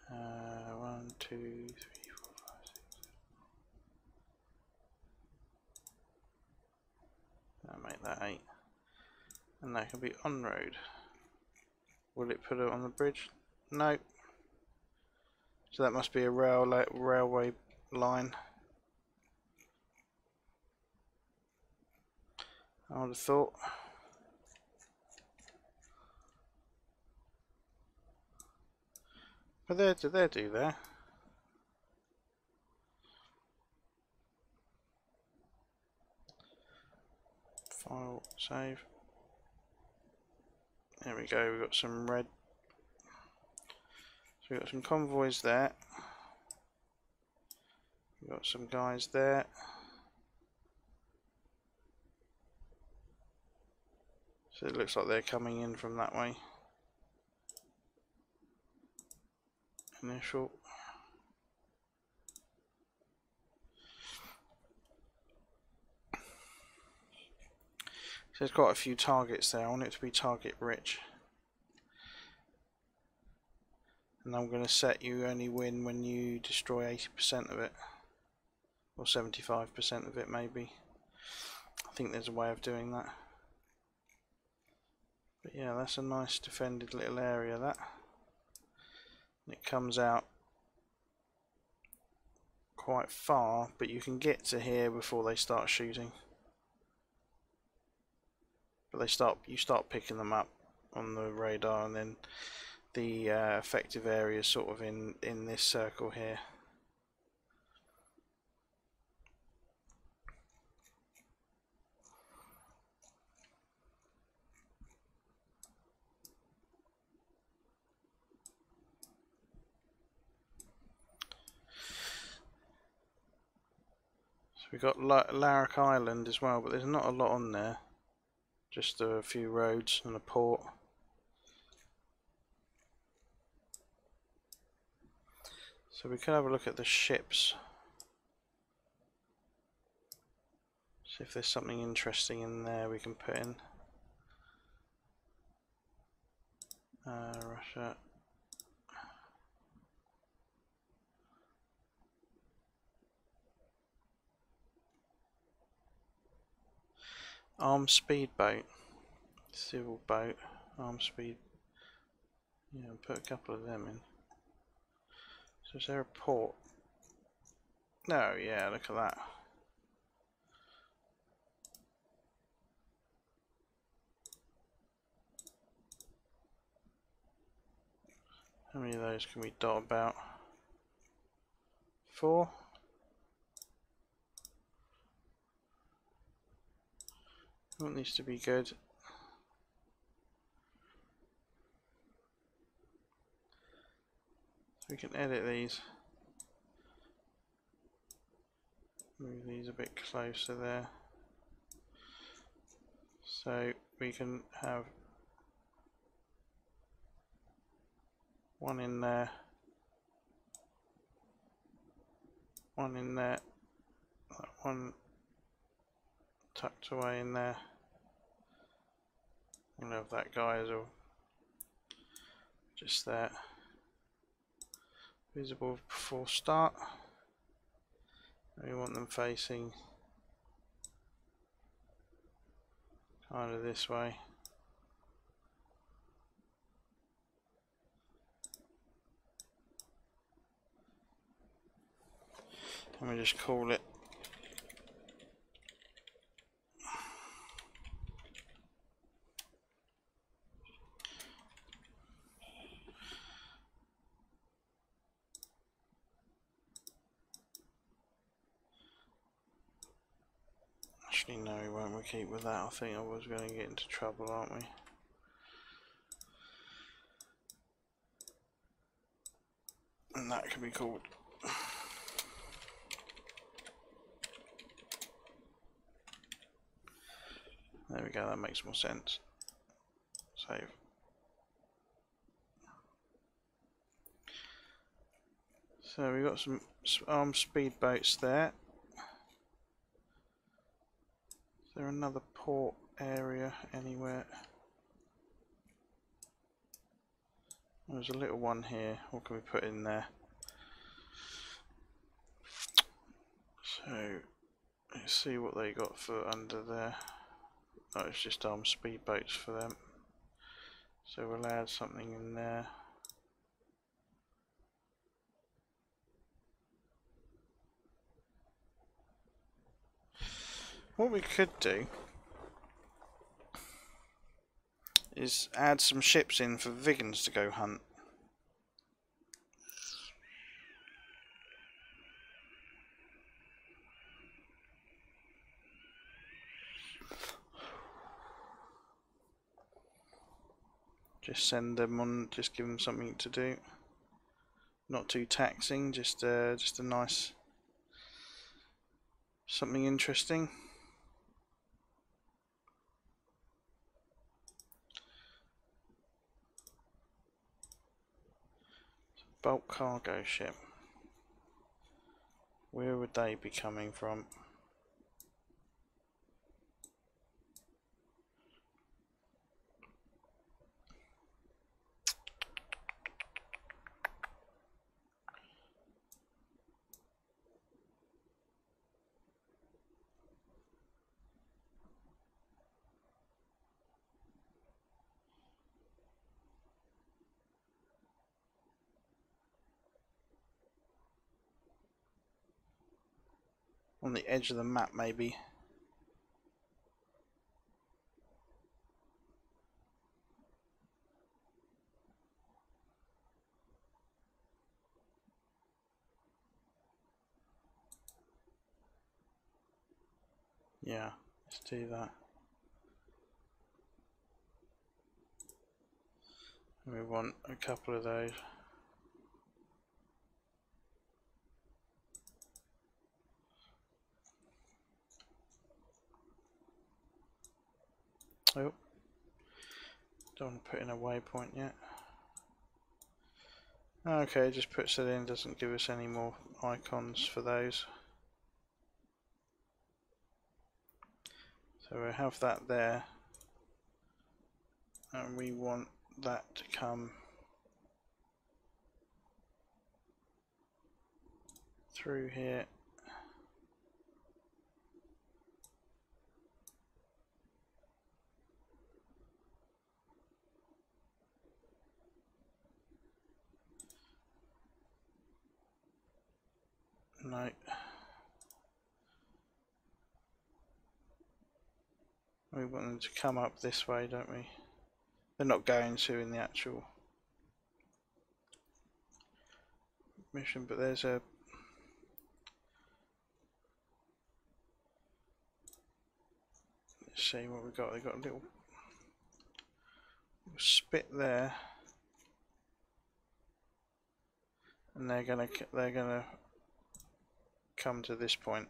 1, 2, 3, 4, 5, 6. That'll make that 8. And that can be on road. Will it put it on the bridge? No. So that must be a railway line. I would have thought. But they do there. File, save. There we go, we've got some red. So we've got some convoys there. We've got some guys there. So it looks like they're coming in from that way. Initial. So there's quite a few targets there. I want it to be target rich. And I'm going to set you only win when you destroy 80% of it. Or 75% of it maybe. I think there's a way of doing that. But yeah, that's a nice defended little area, that. And it comes out quite far, but you can get to here before they start shooting. but you start picking them up on the radar, and then the effective area is sort of in this circle here. So we've got Larrick Island as well, but there's not a lot on there. Just a few roads and a port. So we can have a look at the ships. See if there's something interesting in there we can put in. Russia. Armed speedboat. Civil boat. Armed speed. Yeah, put a couple of them in. So is there a port? No, yeah, look at that. How many of those can we dot about? 4? I want these to be good. So we can edit these. Move these a bit closer there. So we can have one in there, one in there, that one tucked away in there. We'll have that guy as well, just there. Visible before start. We want them facing kind of this way. Let me just call it actually no, we won't. We'll keep with that. I think I was going to get into trouble, aren't we? And that can be called there we go, that makes more sense. Save. So we've got some armed speedboats there. Is there another port area anywhere? There's a little one here. What can we put in there? So let's see what they got for under there. Oh, it's just armed speedboats for them. So we'll add something in there. What we could do is add some ships in for Vegans to go hunt. Just send them on, just give them something to do. Not too taxing, just a nice, something interesting. Bulk cargo ship. Where would they be coming from? On the edge of the map, maybe. Yeah, let's do that. We want a couple of those. Oh, don't want to put in a waypoint yet. Okay, just puts it in, doesn't give us any more icons for those. So we'll have that there, and we want that to come through here. No. We want them to come up this way, don't we? They're not going to in the actual mission, but there's a let's see what we've got. They've got a little spit there, and they're gonna come to this point.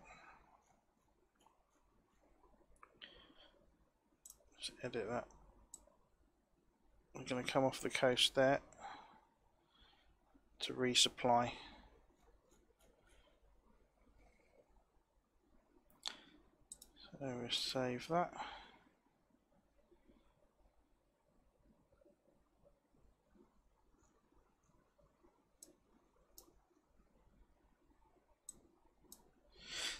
Let's edit that. We're going to come off the coast there to resupply. So we'll save that.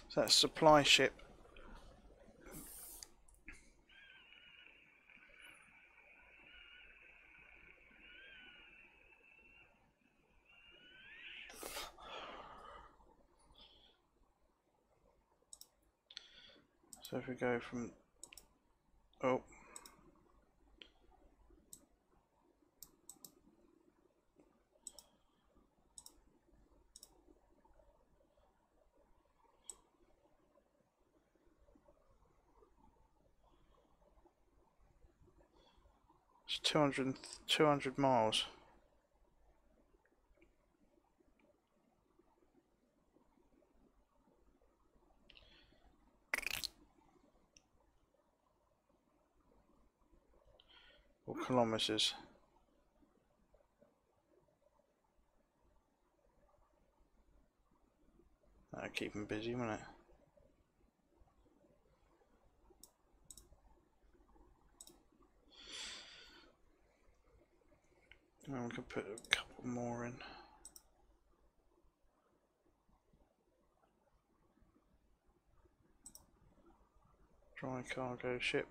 So that's supply ship. So if we go from, oh, it's 200 miles. Or kilometers. That'll keep them busy, won't it? And we can put a couple more in. Dry cargo ship.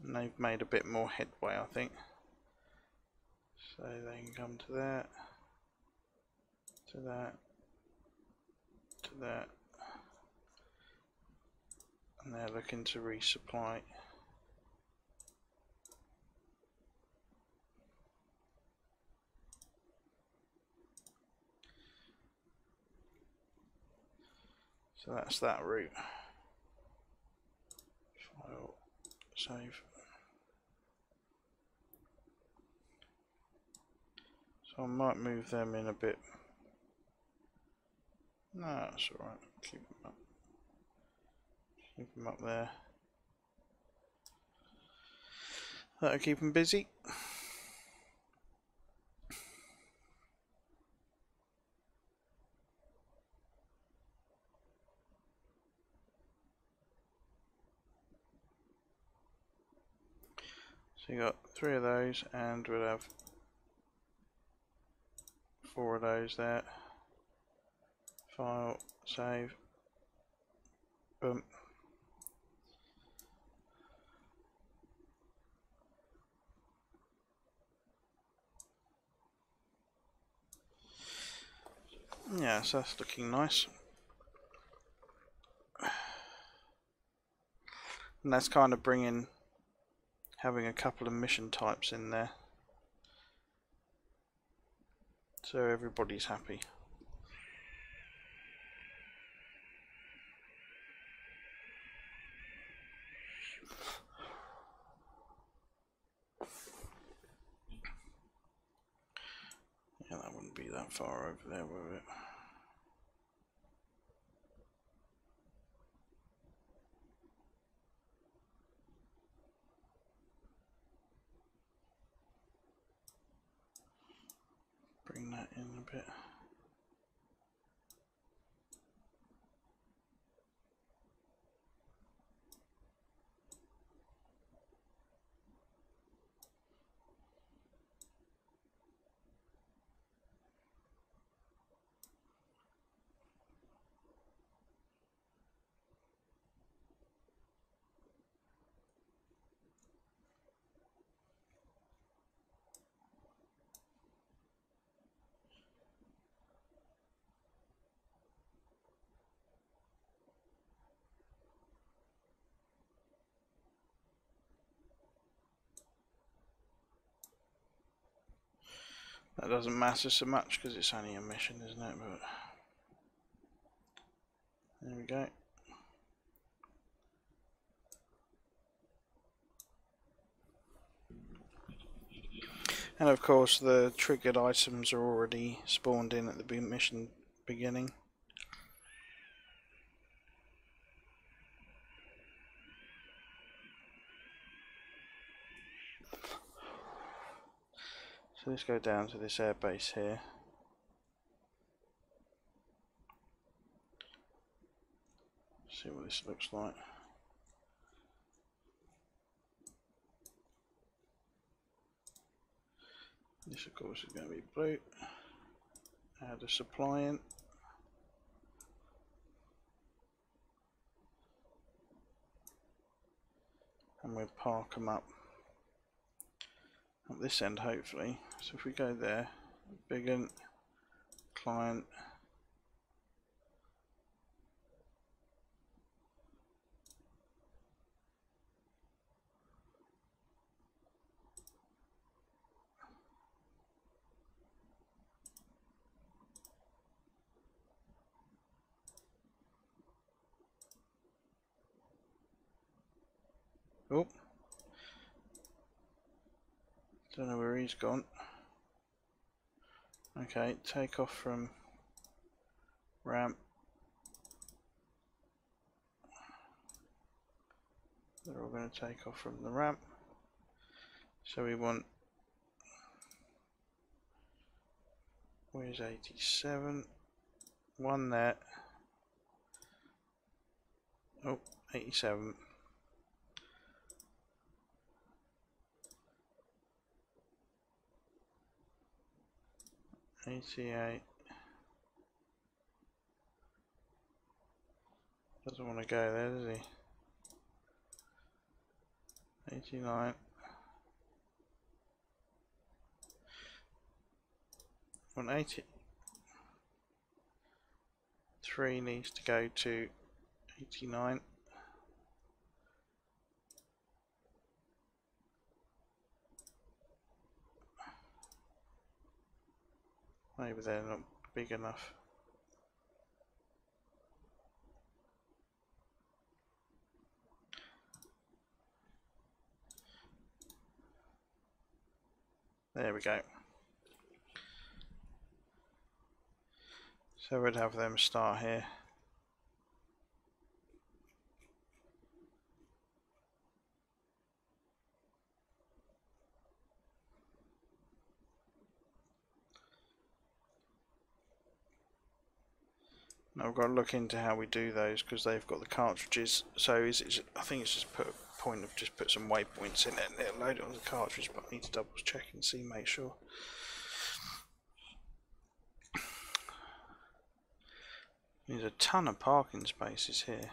And they've made a bit more headway, I think. So they can come to that, to that, to that, and they're looking to resupply. So that's that route. File, save. So I might move them in a bit. No, that's alright. Keep them up. Keep them up there. That'll keep them busy. So you got 3 of those, and we'll have 4 of those there. File, save, boom. Yeah, so that's looking nice. And that's kind of bringing having a couple of mission types in there, so everybody's happy. Yeah, that wouldn't be that far over there, would it? Bring that in a bit. That doesn't matter so much because it's only a mission, isn't it? But there we go. And of course the triggered items are already spawned in at the mission beginning. So let's go down to this airbase here. See what this looks like. This of course is going to be blue. Add a supply in. And we'll park them up this end hopefully. So if we go there, big one, client, oh, don't know where he's gone. Okay, take off from ramp. They're all going to take off from the ramp. So we want, where's 87? One there. Oh, 87. 88. Doesn't want to go there, does he? 89. 180. 3 needs to go to 89. Maybe they're not big enough. There we go. So we'd have them start here. Now we've got to look into how we do those because they've got the cartridges. So is it? I think it's just put a point of just put some waypoints in it and it'll load it on the cartridge. But I need to double check and see, make sure. There's a ton of parking spaces here.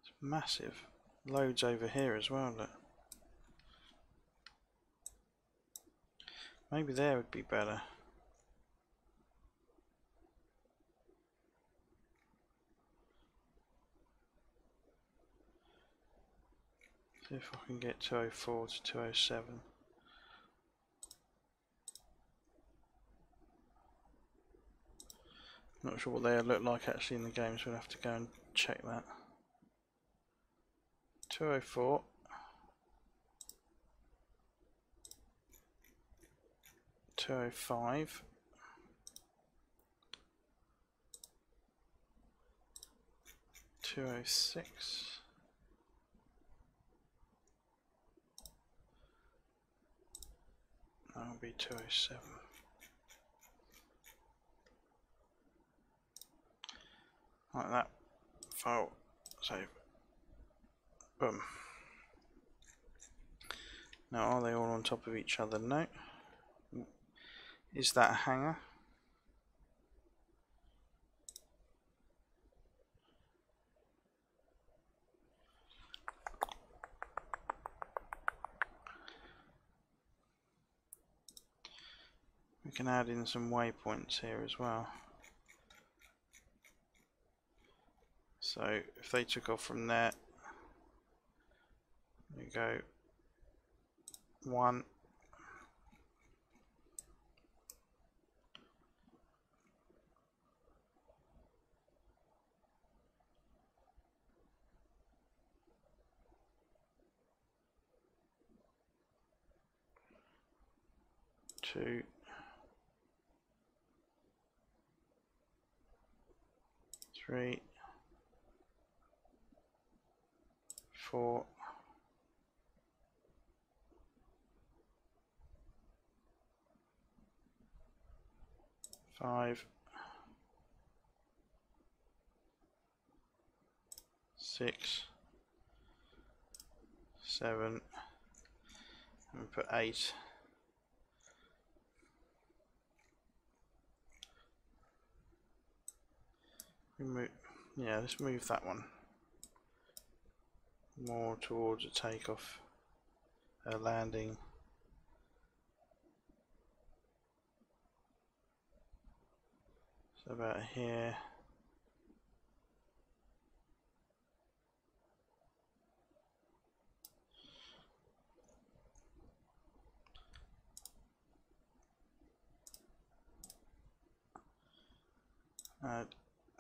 It's massive. Loads over here as well. Look. Maybe there would be better. See if I can get 204 to 207. Not sure what they look like actually in the game, so we'll have to go and check that. 204. 205. 206. That'll be 207. Like that. File. Save. Boom. Now are they all on top of each other? No. Is that a hanger? We can add in some waypoints here as well. So if they took off from there, we go 1, 2, 3, 4, 5, 6, 7, and put 8. Yeah, let's move that one more towards a takeoff, a landing. So about here.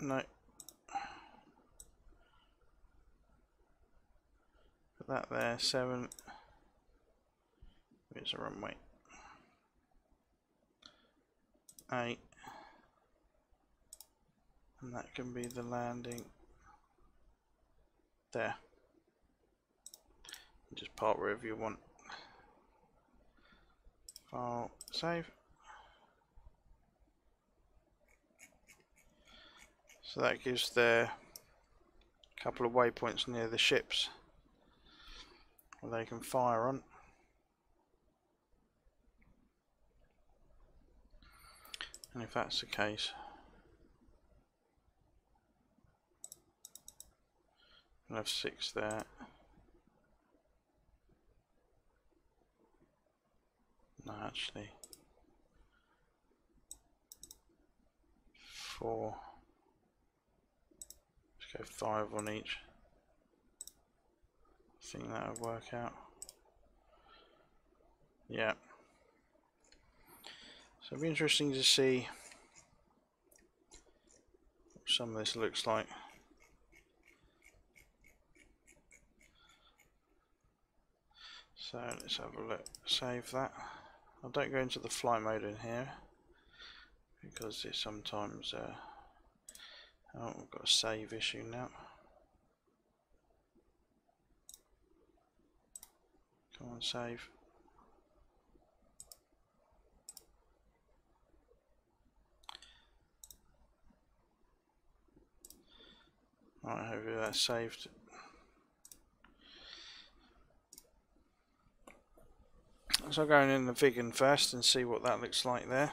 No. Put that there, 7. It's a runway. 8. And that can be the landing there. Just park wherever you want. File, save. So that gives there a couple of waypoints near the ships where they can fire on. And if that's the case, we'll have 6 there. No, actually 4. Let's go 5 on each. I think that would work out. Yeah. So it'll be interesting to see what some of this looks like. So let's have a look. Save that. I don't go into the flight mode in here because it's sometimes oh, we've got a save issue now. Come on, save. Right, hopefully that's saved. So I'm going in the vegan first and see what that looks like there.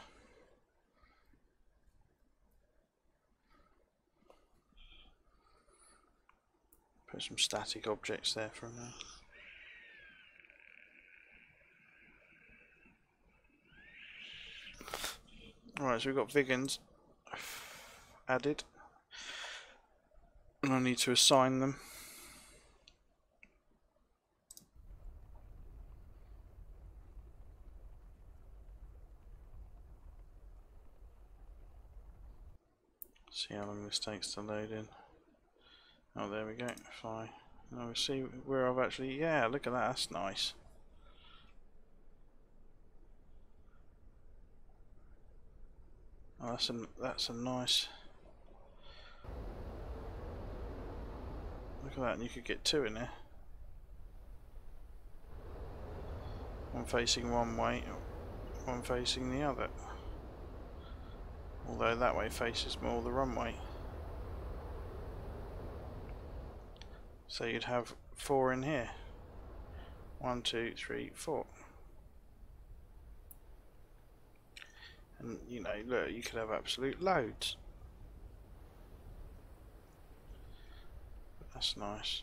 Put some static objects there for now. Alright, so we've got vegans added. And I need to assign them. See how long this takes to load in. Oh, there we go. Fine. Now we see where I've actually. Yeah, look at that. That's nice. Oh, that's a nice. Look at that, and you could get two in there. One facing one way, one facing the other. Although that way faces more the runway. So you'd have 4 in here. 1, 2, 3, 4. And you know, look, you could have absolute loads. That's nice.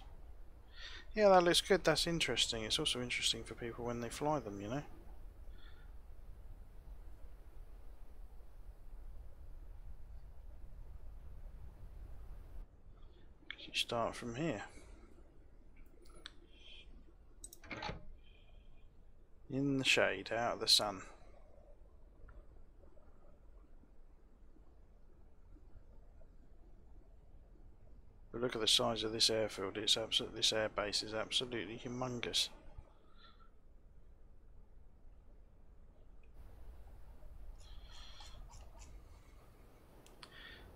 Yeah, that looks good. That's interesting. It's also interesting for people when they fly them, you know. You start from here. In the shade, out of the sun. But look at the size of this airfield. It's absolutely, this airbase is absolutely humongous.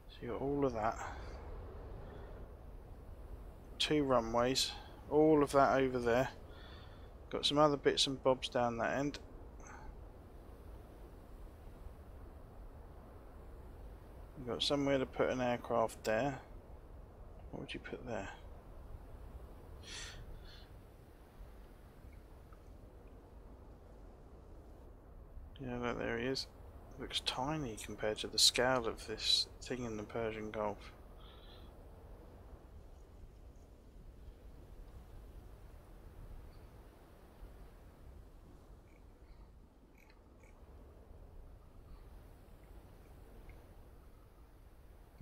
So you got all of that. 2 runways. All of that over there. Got some other bits and bobs down that end. You've got somewhere to put an aircraft there. What would you put there? Yeah, look, there he is. Looks tiny compared to the scale of this thing in the Persian Gulf.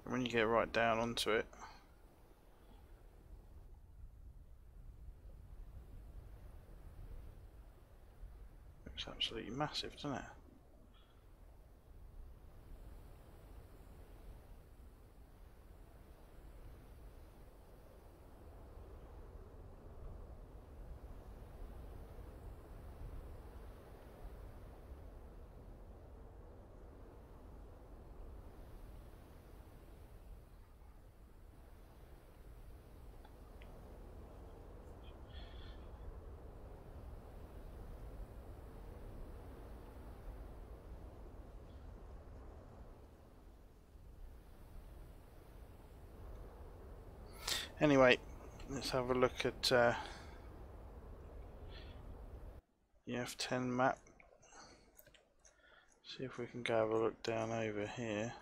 When you get right down onto it, looks absolutely massive, doesn't it? Anyway, let's have a look at the F10 map. See if we can go have a look down over here.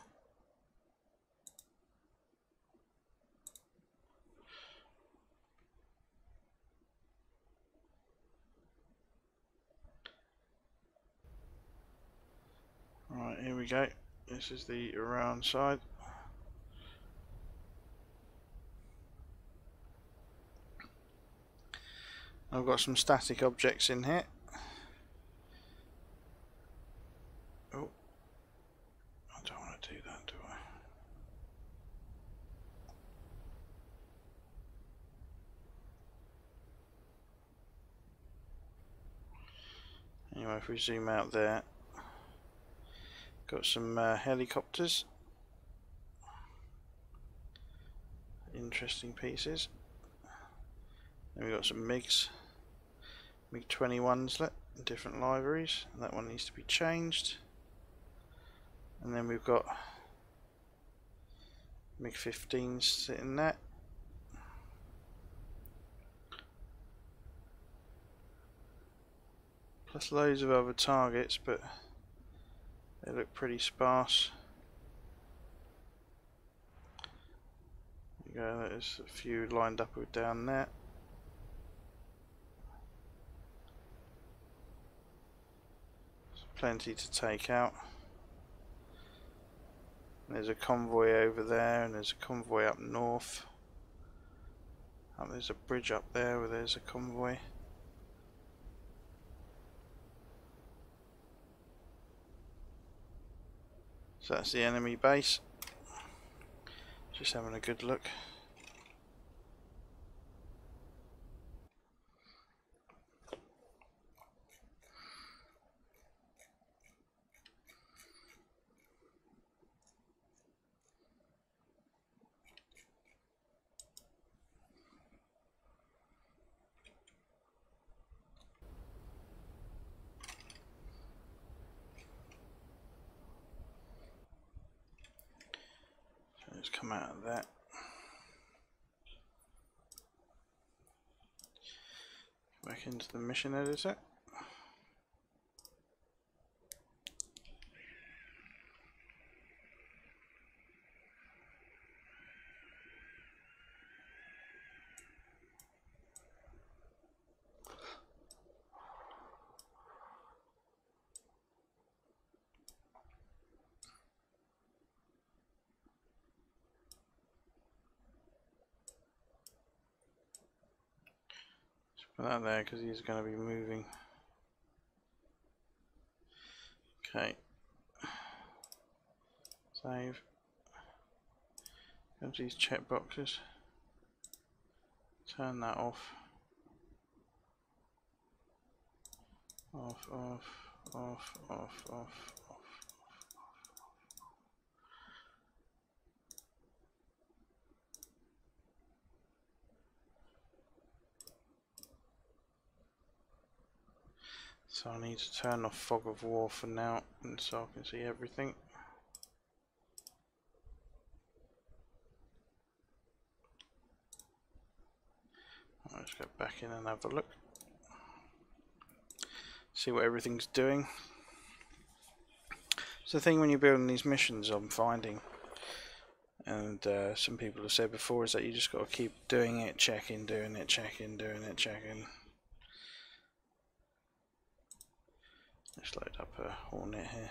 Right, here we go. This is the around side. I've got some static objects in here. Oh, I don't want to do that, do I? Anyway, if we zoom out there, got some helicopters. Interesting pieces. Then we've got some MiGs. MiG-21s, different liveries. That one needs to be changed. And then we've got MiG-15s sitting there. Plus loads of other targets, but they look pretty sparse. There you go, there's a few lined up down there. Plenty to take out. There's a convoy over there, and there's a convoy up north. There's a bridge up there where there's a convoy. So that's the enemy base. Just having a good look. So let's come out of that. Back into the mission editor. Put that there because he's going to be moving. Okay. Save. Go to these check boxes. Turn that off. Off, off, off, off, off, off. So I need to turn off fog of war for now, and so I can see everything. Let's go back in and have a look. See what everything's doing. So the thing when you're building these missions, I'm finding, and some people have said before, is that you just got to keep doing it, checking, doing it, checking, doing it, checking. Let's load up a Hornet here.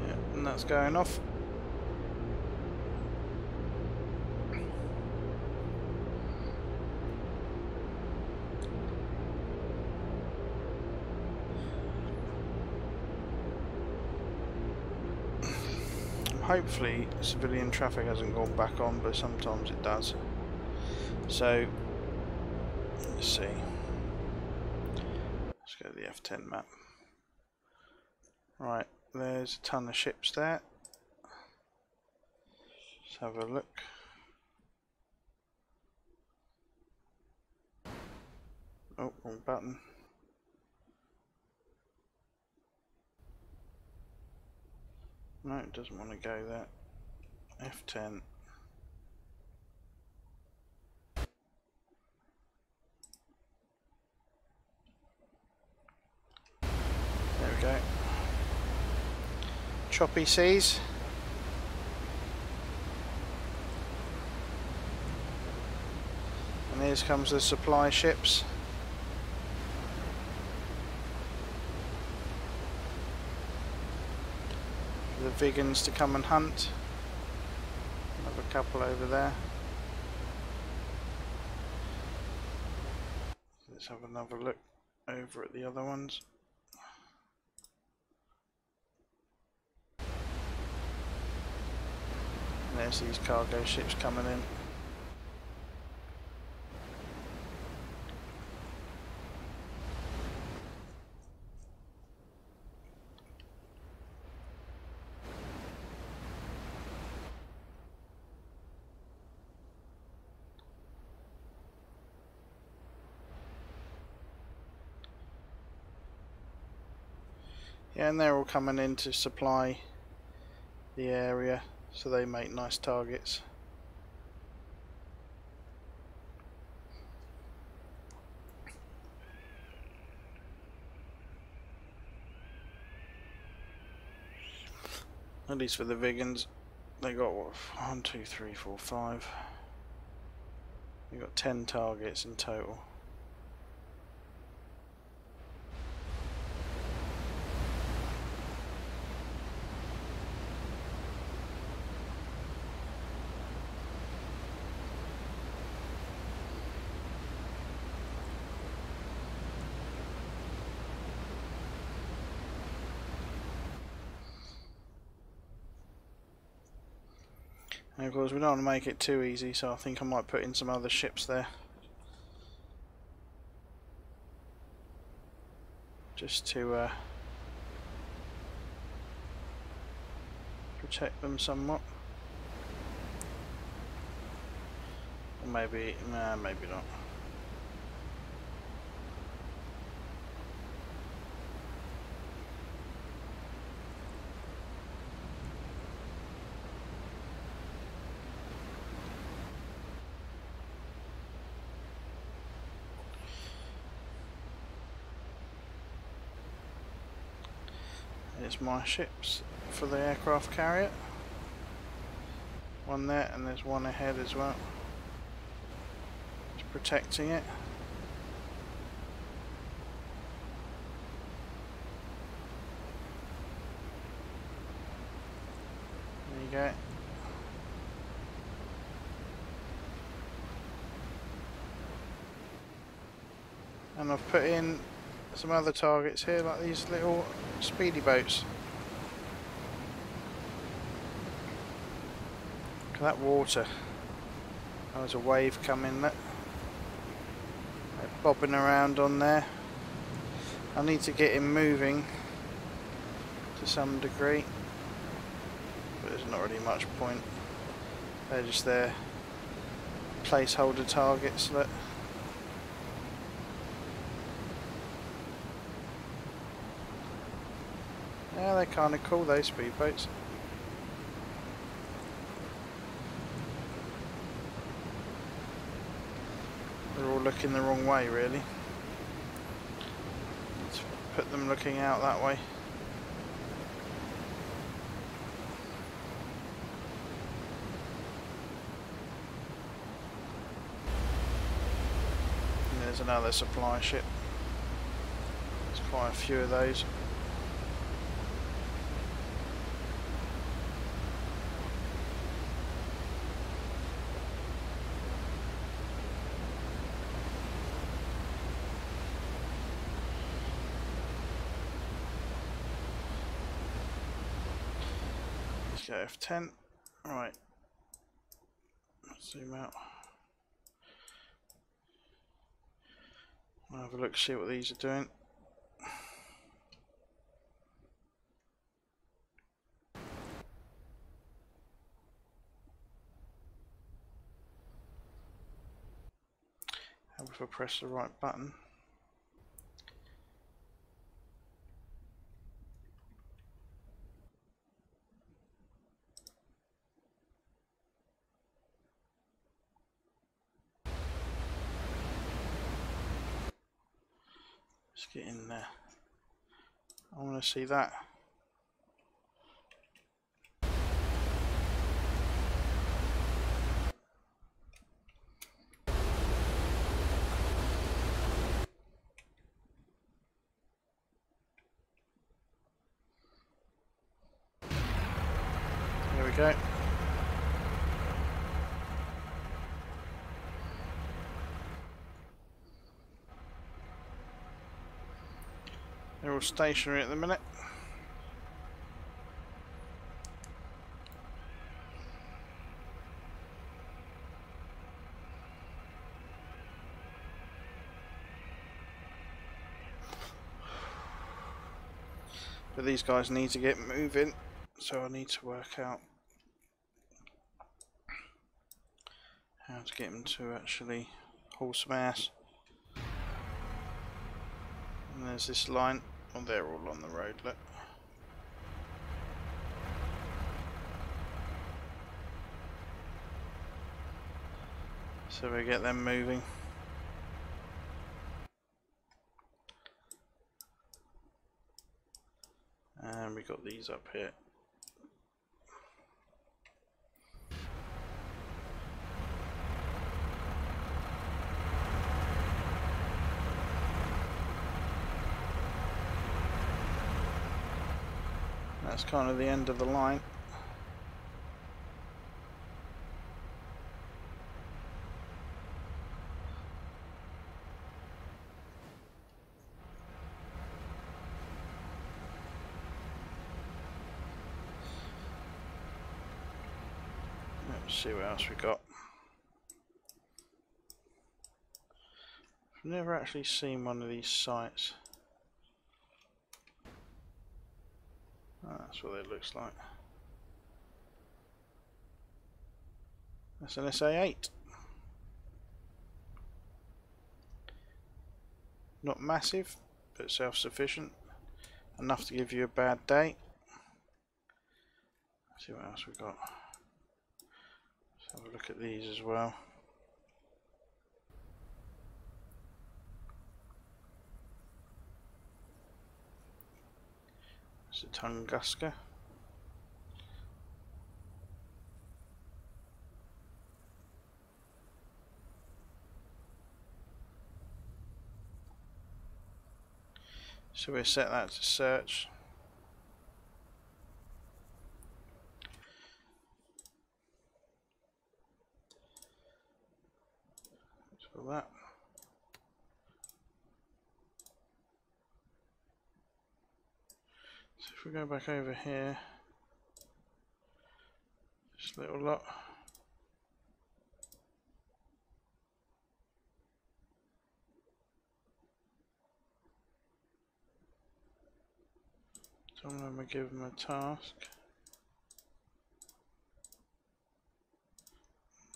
Yeah, and that's going off. Hopefully civilian traffic hasn't gone back on, but sometimes it does. So let's see. Let's go to the F10 map. Right, there's a ton of ships there. Let's have a look. Oh, wrong button. No, it doesn't want to go there. F10. There we go. Choppy seas. And here comes the supply ships. The vegans to come and hunt. Another couple over there. Let's have another look over at the other ones. And there's these cargo ships coming in. Yeah, and they're all coming in to supply the area, so they make nice targets. At least for the vegans, they got what, 1, 2, 3, 4, 5. They got 10 targets in total. And of course we don't want to make it too easy, so I think I might put in some other ships there. Just to protect them somewhat. Or maybe, nah, maybe not. There's my ships for the aircraft carrier. One there, and there's one ahead as well. Just protecting it. There you go. And I've put in some other targets here, like these little speedy boats. Look at that water. There was a wave coming. They're bobbing around on there. I need to get him moving to some degree, but there's not really much point. They're just there, placeholder targets. Look. Yeah, they're kind of cool, those speedboats. They're all looking the wrong way, really. Let's put them looking out that way. And there's another supply ship. There's quite a few of those. Go F10. Right. Zoom out. I'll have a look, see what these are doing. How if I press the right button? Let's get in there. I want to see that. There we go. They're all stationary at the minute. But these guys need to get moving, so I need to work out how to get them to actually haul some ass. And there's this line. Oh, they're all on the road, look. So we get them moving. And we got these up here. That's kind of the end of the line. see what else we got. I've never actually seen one of these sites. Oh, that's what it looks like. That's an SA8. Not massive, but self-sufficient. Enough to give you a bad day. Let's see what else we've got. Let's have a look at these as well. It's a Tunguska. So we set that to search. So that. So if we go back over here, this little lot. So I'm going to give them a task.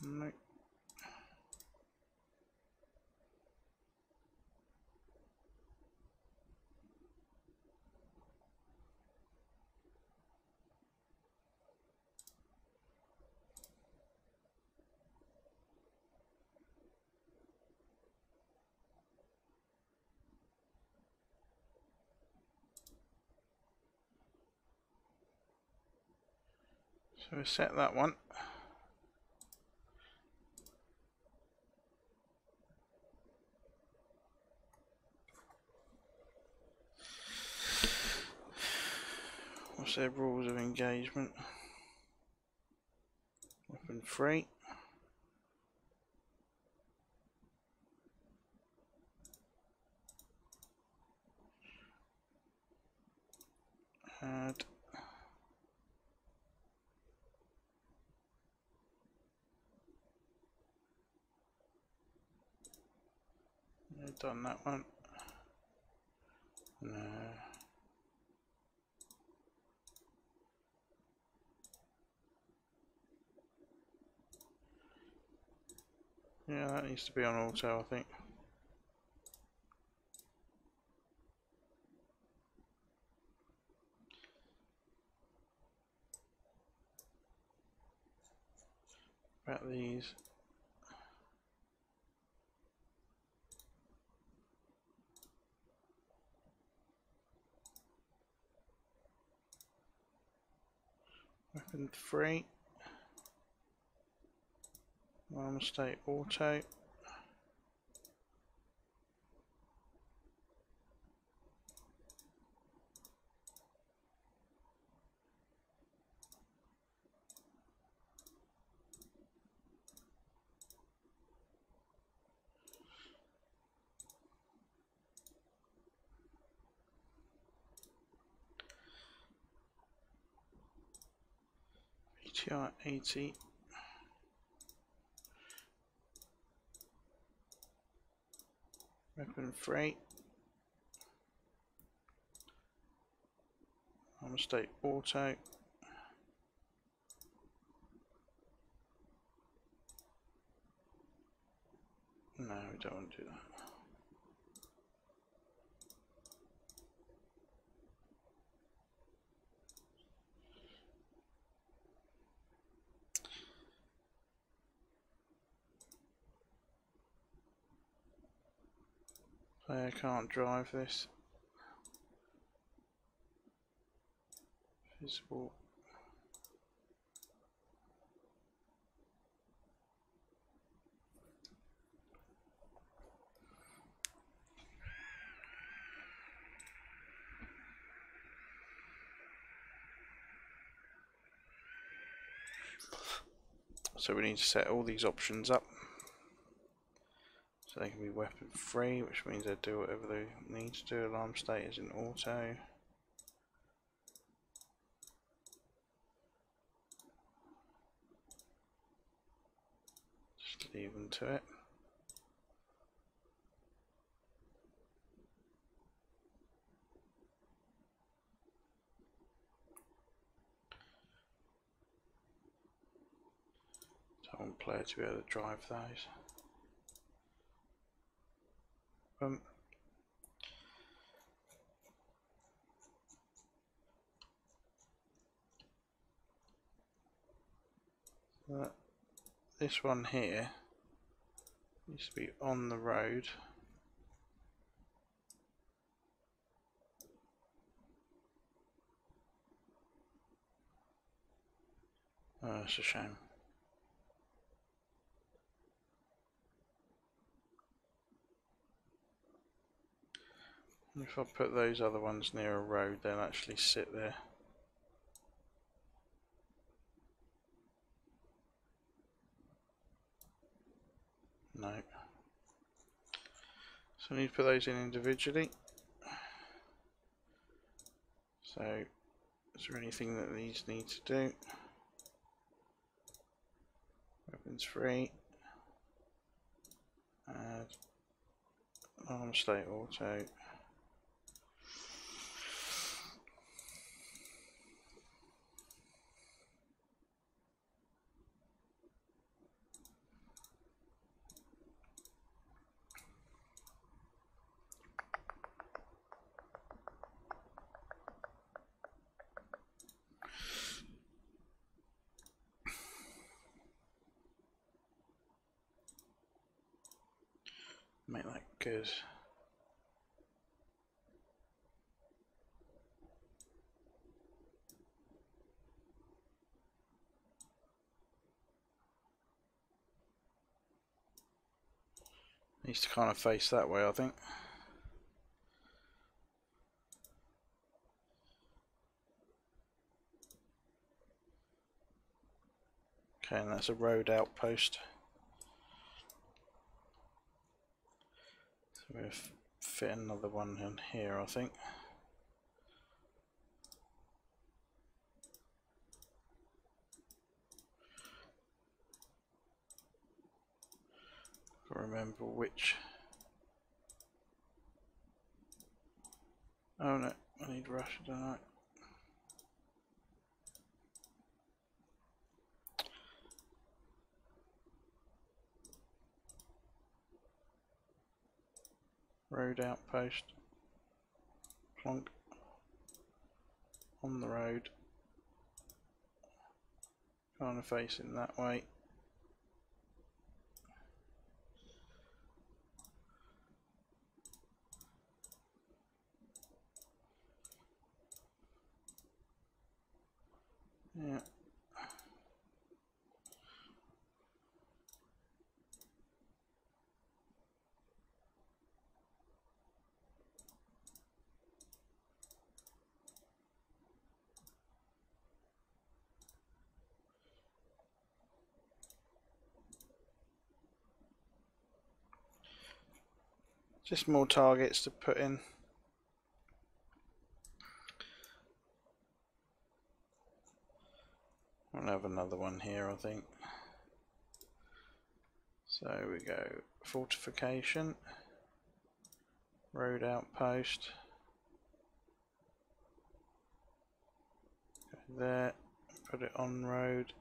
Nope. So we set that one. What's their rules of engagement? Weapon free. Add. I've done that one. No. Yeah, that needs to be on auto, I think. About these. Weapon free. Armor state auto. BTR 80. Weapon free. Armor state auto. No, we don't want to do that. Player can't drive this. Visible. So we need to set all these options up so they can be weapon free, which means they do whatever they need to do. Alarm state is in auto. Just leave them to it. I want player to be able to drive those. This one here needs to be on the road. Oh, that's a shame. If I put those other ones near a road, they'll actually sit there. No. So I need to put those in individually. So, is there anything that these need to do? Weapons free. Add arm state auto. Make that good. Needs to kind of face that way, I think. Okay, and that's a road outpost. So we'll fit another one in here, I think. Can't remember which. Oh no, I need Russia, don't I? Road outpost. Plonk. On the road. Kind of facing that way. Yeah. Just more targets to put in. I'll have another one here, I think. So we go fortification, road outpost, go there, put it on road.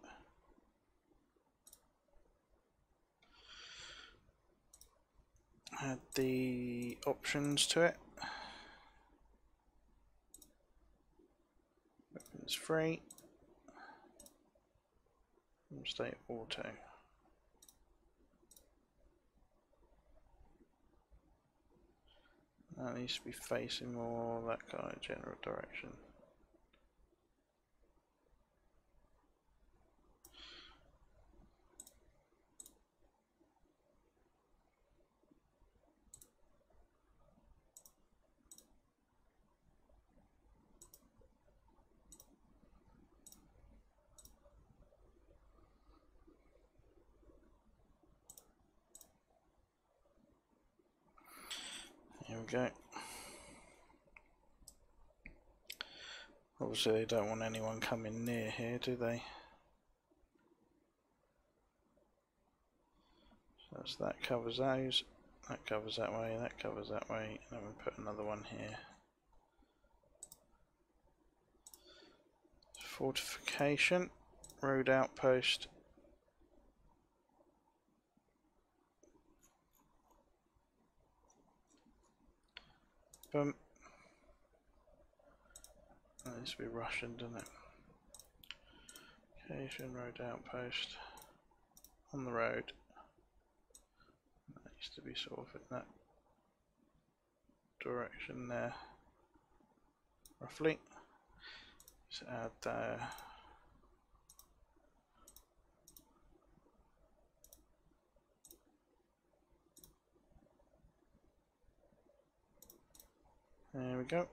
Add the options to it. Weapons free. State auto. That needs to be facing more that kind of general direction. Here we go. Obviously they don't want anyone coming near here, do they? So that covers those, that covers that way, that covers that way, and then we put another one here. Fortification, road outpost. Boom. That needs to be Russian, doesn't it? Fortification, road outpost. On the road. That needs to be sort of in that direction there. Roughly. Let's add there. There we go.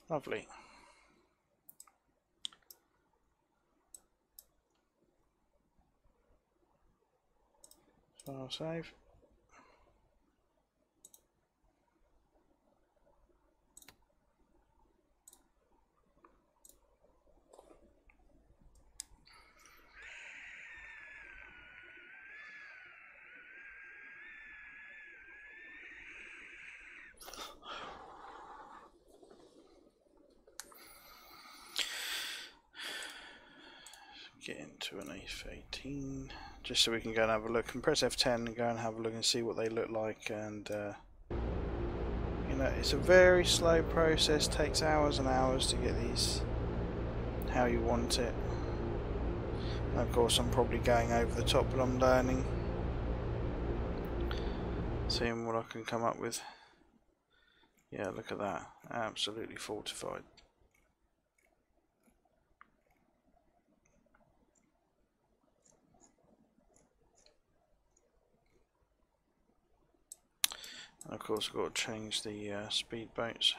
Lovely. File save. Get into an F18 just so we can go and have a look, and press F10 and go and have a look and see what they look like. And you know, it's a very slow process, takes hours and hours to get these how you want it. And of course I'm probably going over the top, but I'm learning, seeing what I can come up with. Yeah, look at that, absolutely fortified. And of course I've got to change the speedboats.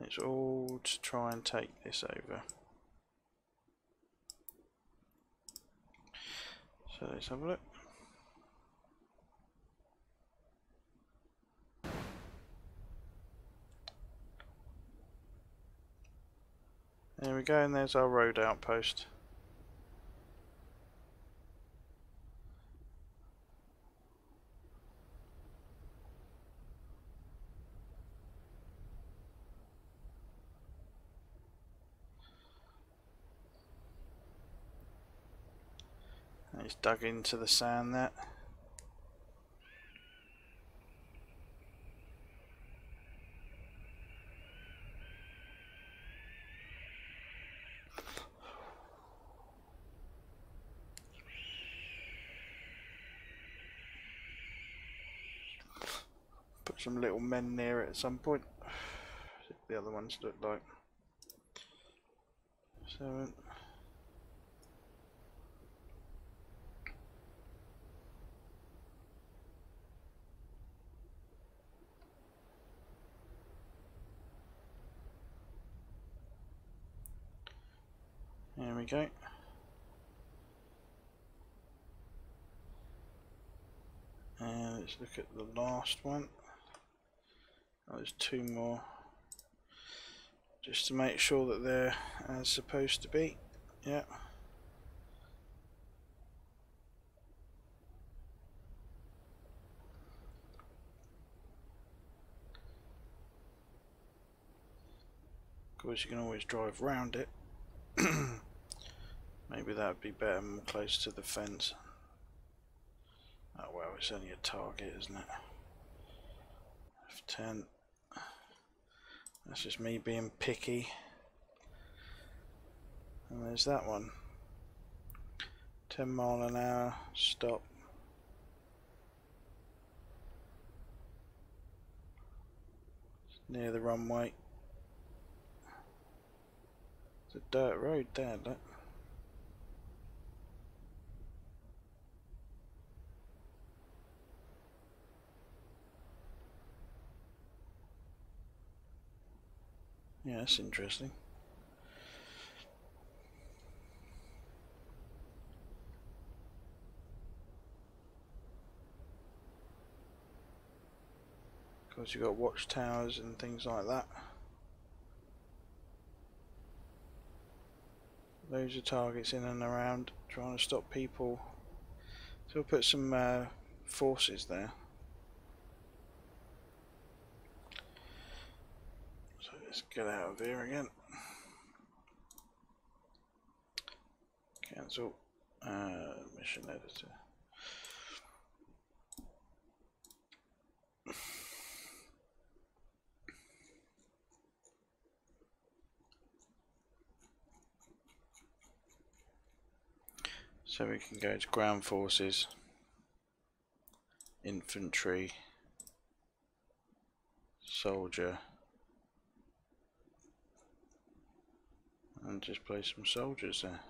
It's all to try and take this over. So let's have a look. There we go, and there's our road outpost. It's dug into the sand there. Put some little men near it at some point. See what the other ones look like. 7. There we go. And let's look at the last one. Oh, there's 2 more. Just to make sure that they're as supposed to be. Yeah. Of course you can always drive round it. Maybe that would be better, more close to the fence. Oh well, it's only a target, isn't it? F10. That's just me being picky. And there's that one. 10 mile an hour, stop. Near the runway. It's a dirt road there, look. Yeah, that's interesting. Of course, you've got watchtowers and things like that. Loads of targets in and around, trying to stop people. So we'll put some forces there. So let's get out of here again. Cancel. Mission Editor. So we can go to ground forces, infantry, soldier, and just place some soldiers there.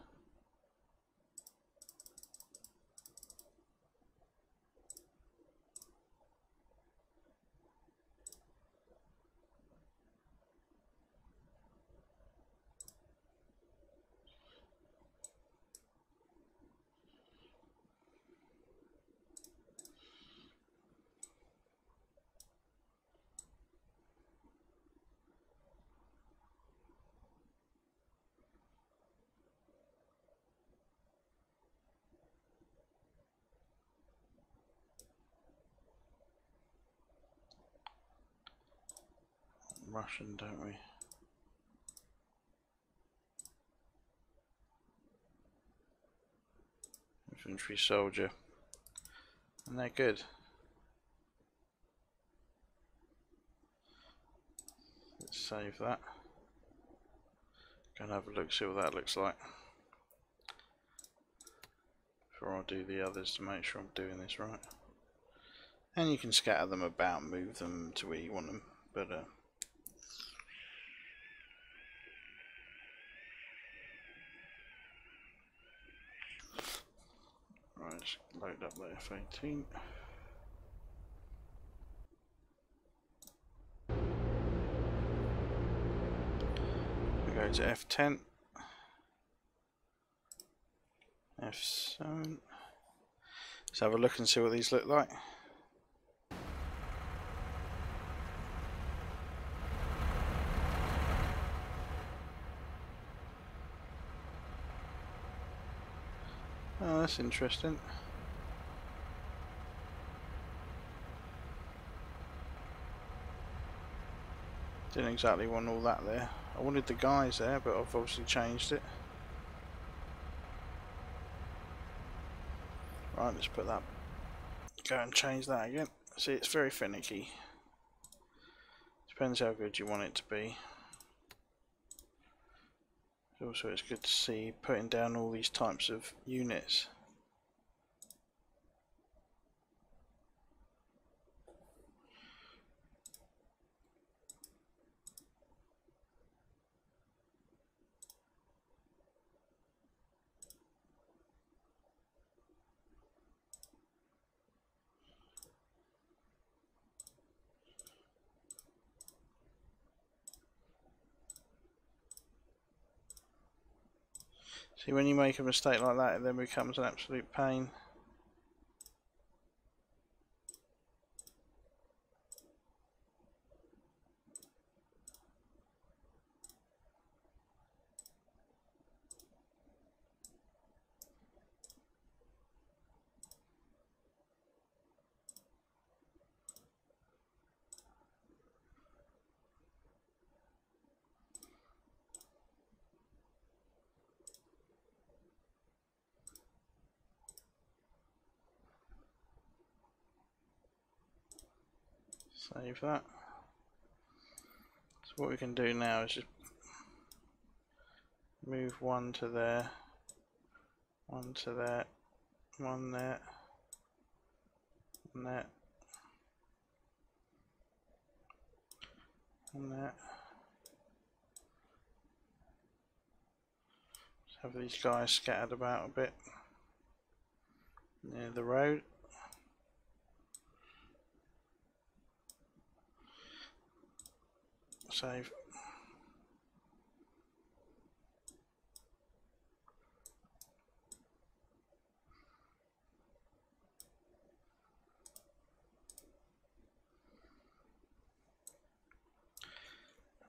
Russian, don't we? Infantry, soldier, and they're good. Let's save that. Go and have a look, see what that looks like. Before I do the others to make sure I'm doing this right. And you can scatter them about, move them to where you want them, but right, let's load up the F-18. We go to F10, F7. Let's have a look and see what these look like. Oh, that's interesting. Didn't exactly want all that there. I wanted the guys there, but I've obviously changed it. Right, let's put that. Go and change that again. See, it's very finicky. Depends how good you want it to be. Also, it's good to see putting down all these types of units. See, when you make a mistake like that, it then becomes an absolute pain. Save that. So what we can do now is just move one to there, one to there, one there, and there, and there. Just have these guys scattered about a bit near the road. Save.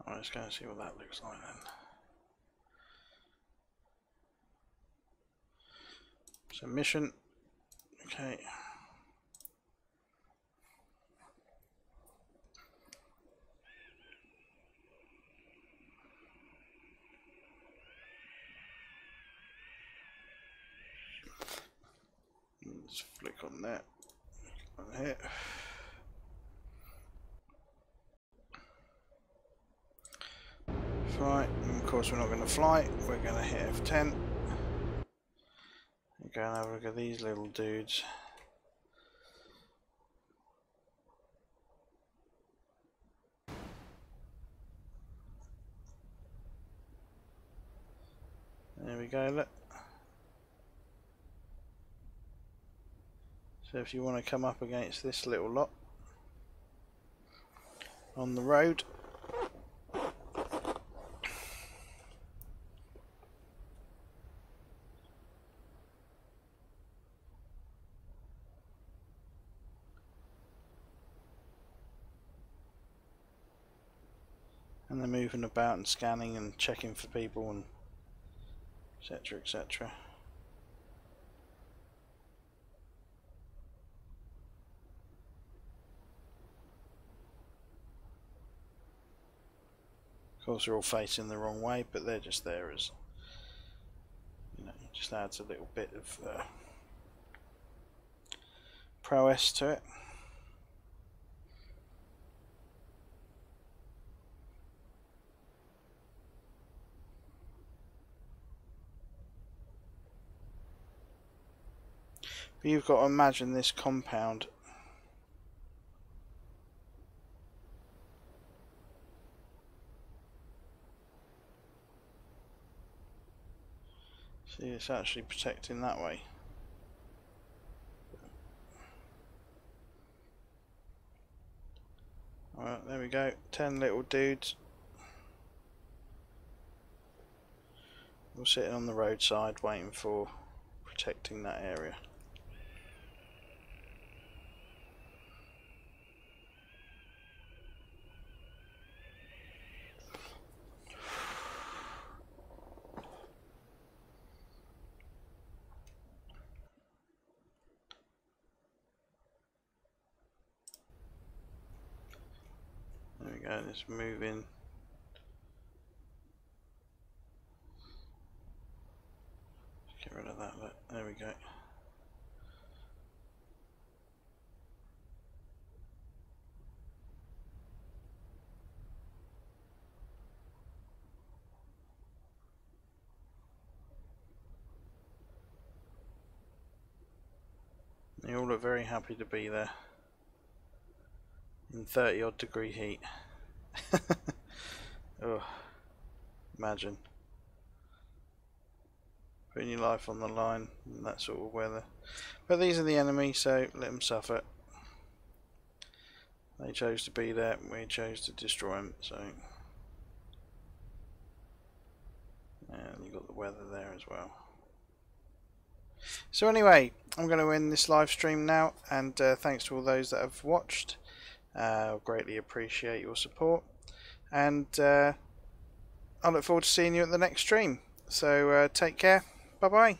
Alright, let's go and see what that looks like then. So mission, okay. Let's flick on that, on here. Fly, and of course we're not going to fly, we're going to hit F10. And go and have a look at these little dudes. There we go, look. So if you want to come up against this little lot on the road, and they're moving about and scanning and checking for people and etc, etc. Of course they're all facing the wrong way, but they're just there as, you know, just adds a little bit of prowess to it. But you've got to imagine this compound. See, it's actually protecting that way. Alright, there we go. 10 little dudes. We're sitting on the roadside waiting for protecting that area. There we go, let's move in. Get rid of that, look. There we go. They all look very happy to be there in 30 odd degree heat. Oh, imagine putting your life on the line in that sort of weather. But these are the enemy, so let them suffer. They chose to be there, we chose to destroy them, so. And you've got the weather there as well. So anyway, I'm going to end this live stream now, and thanks to all those that have watched. I greatly appreciate your support, and I look forward to seeing you at the next stream. So take care, bye bye.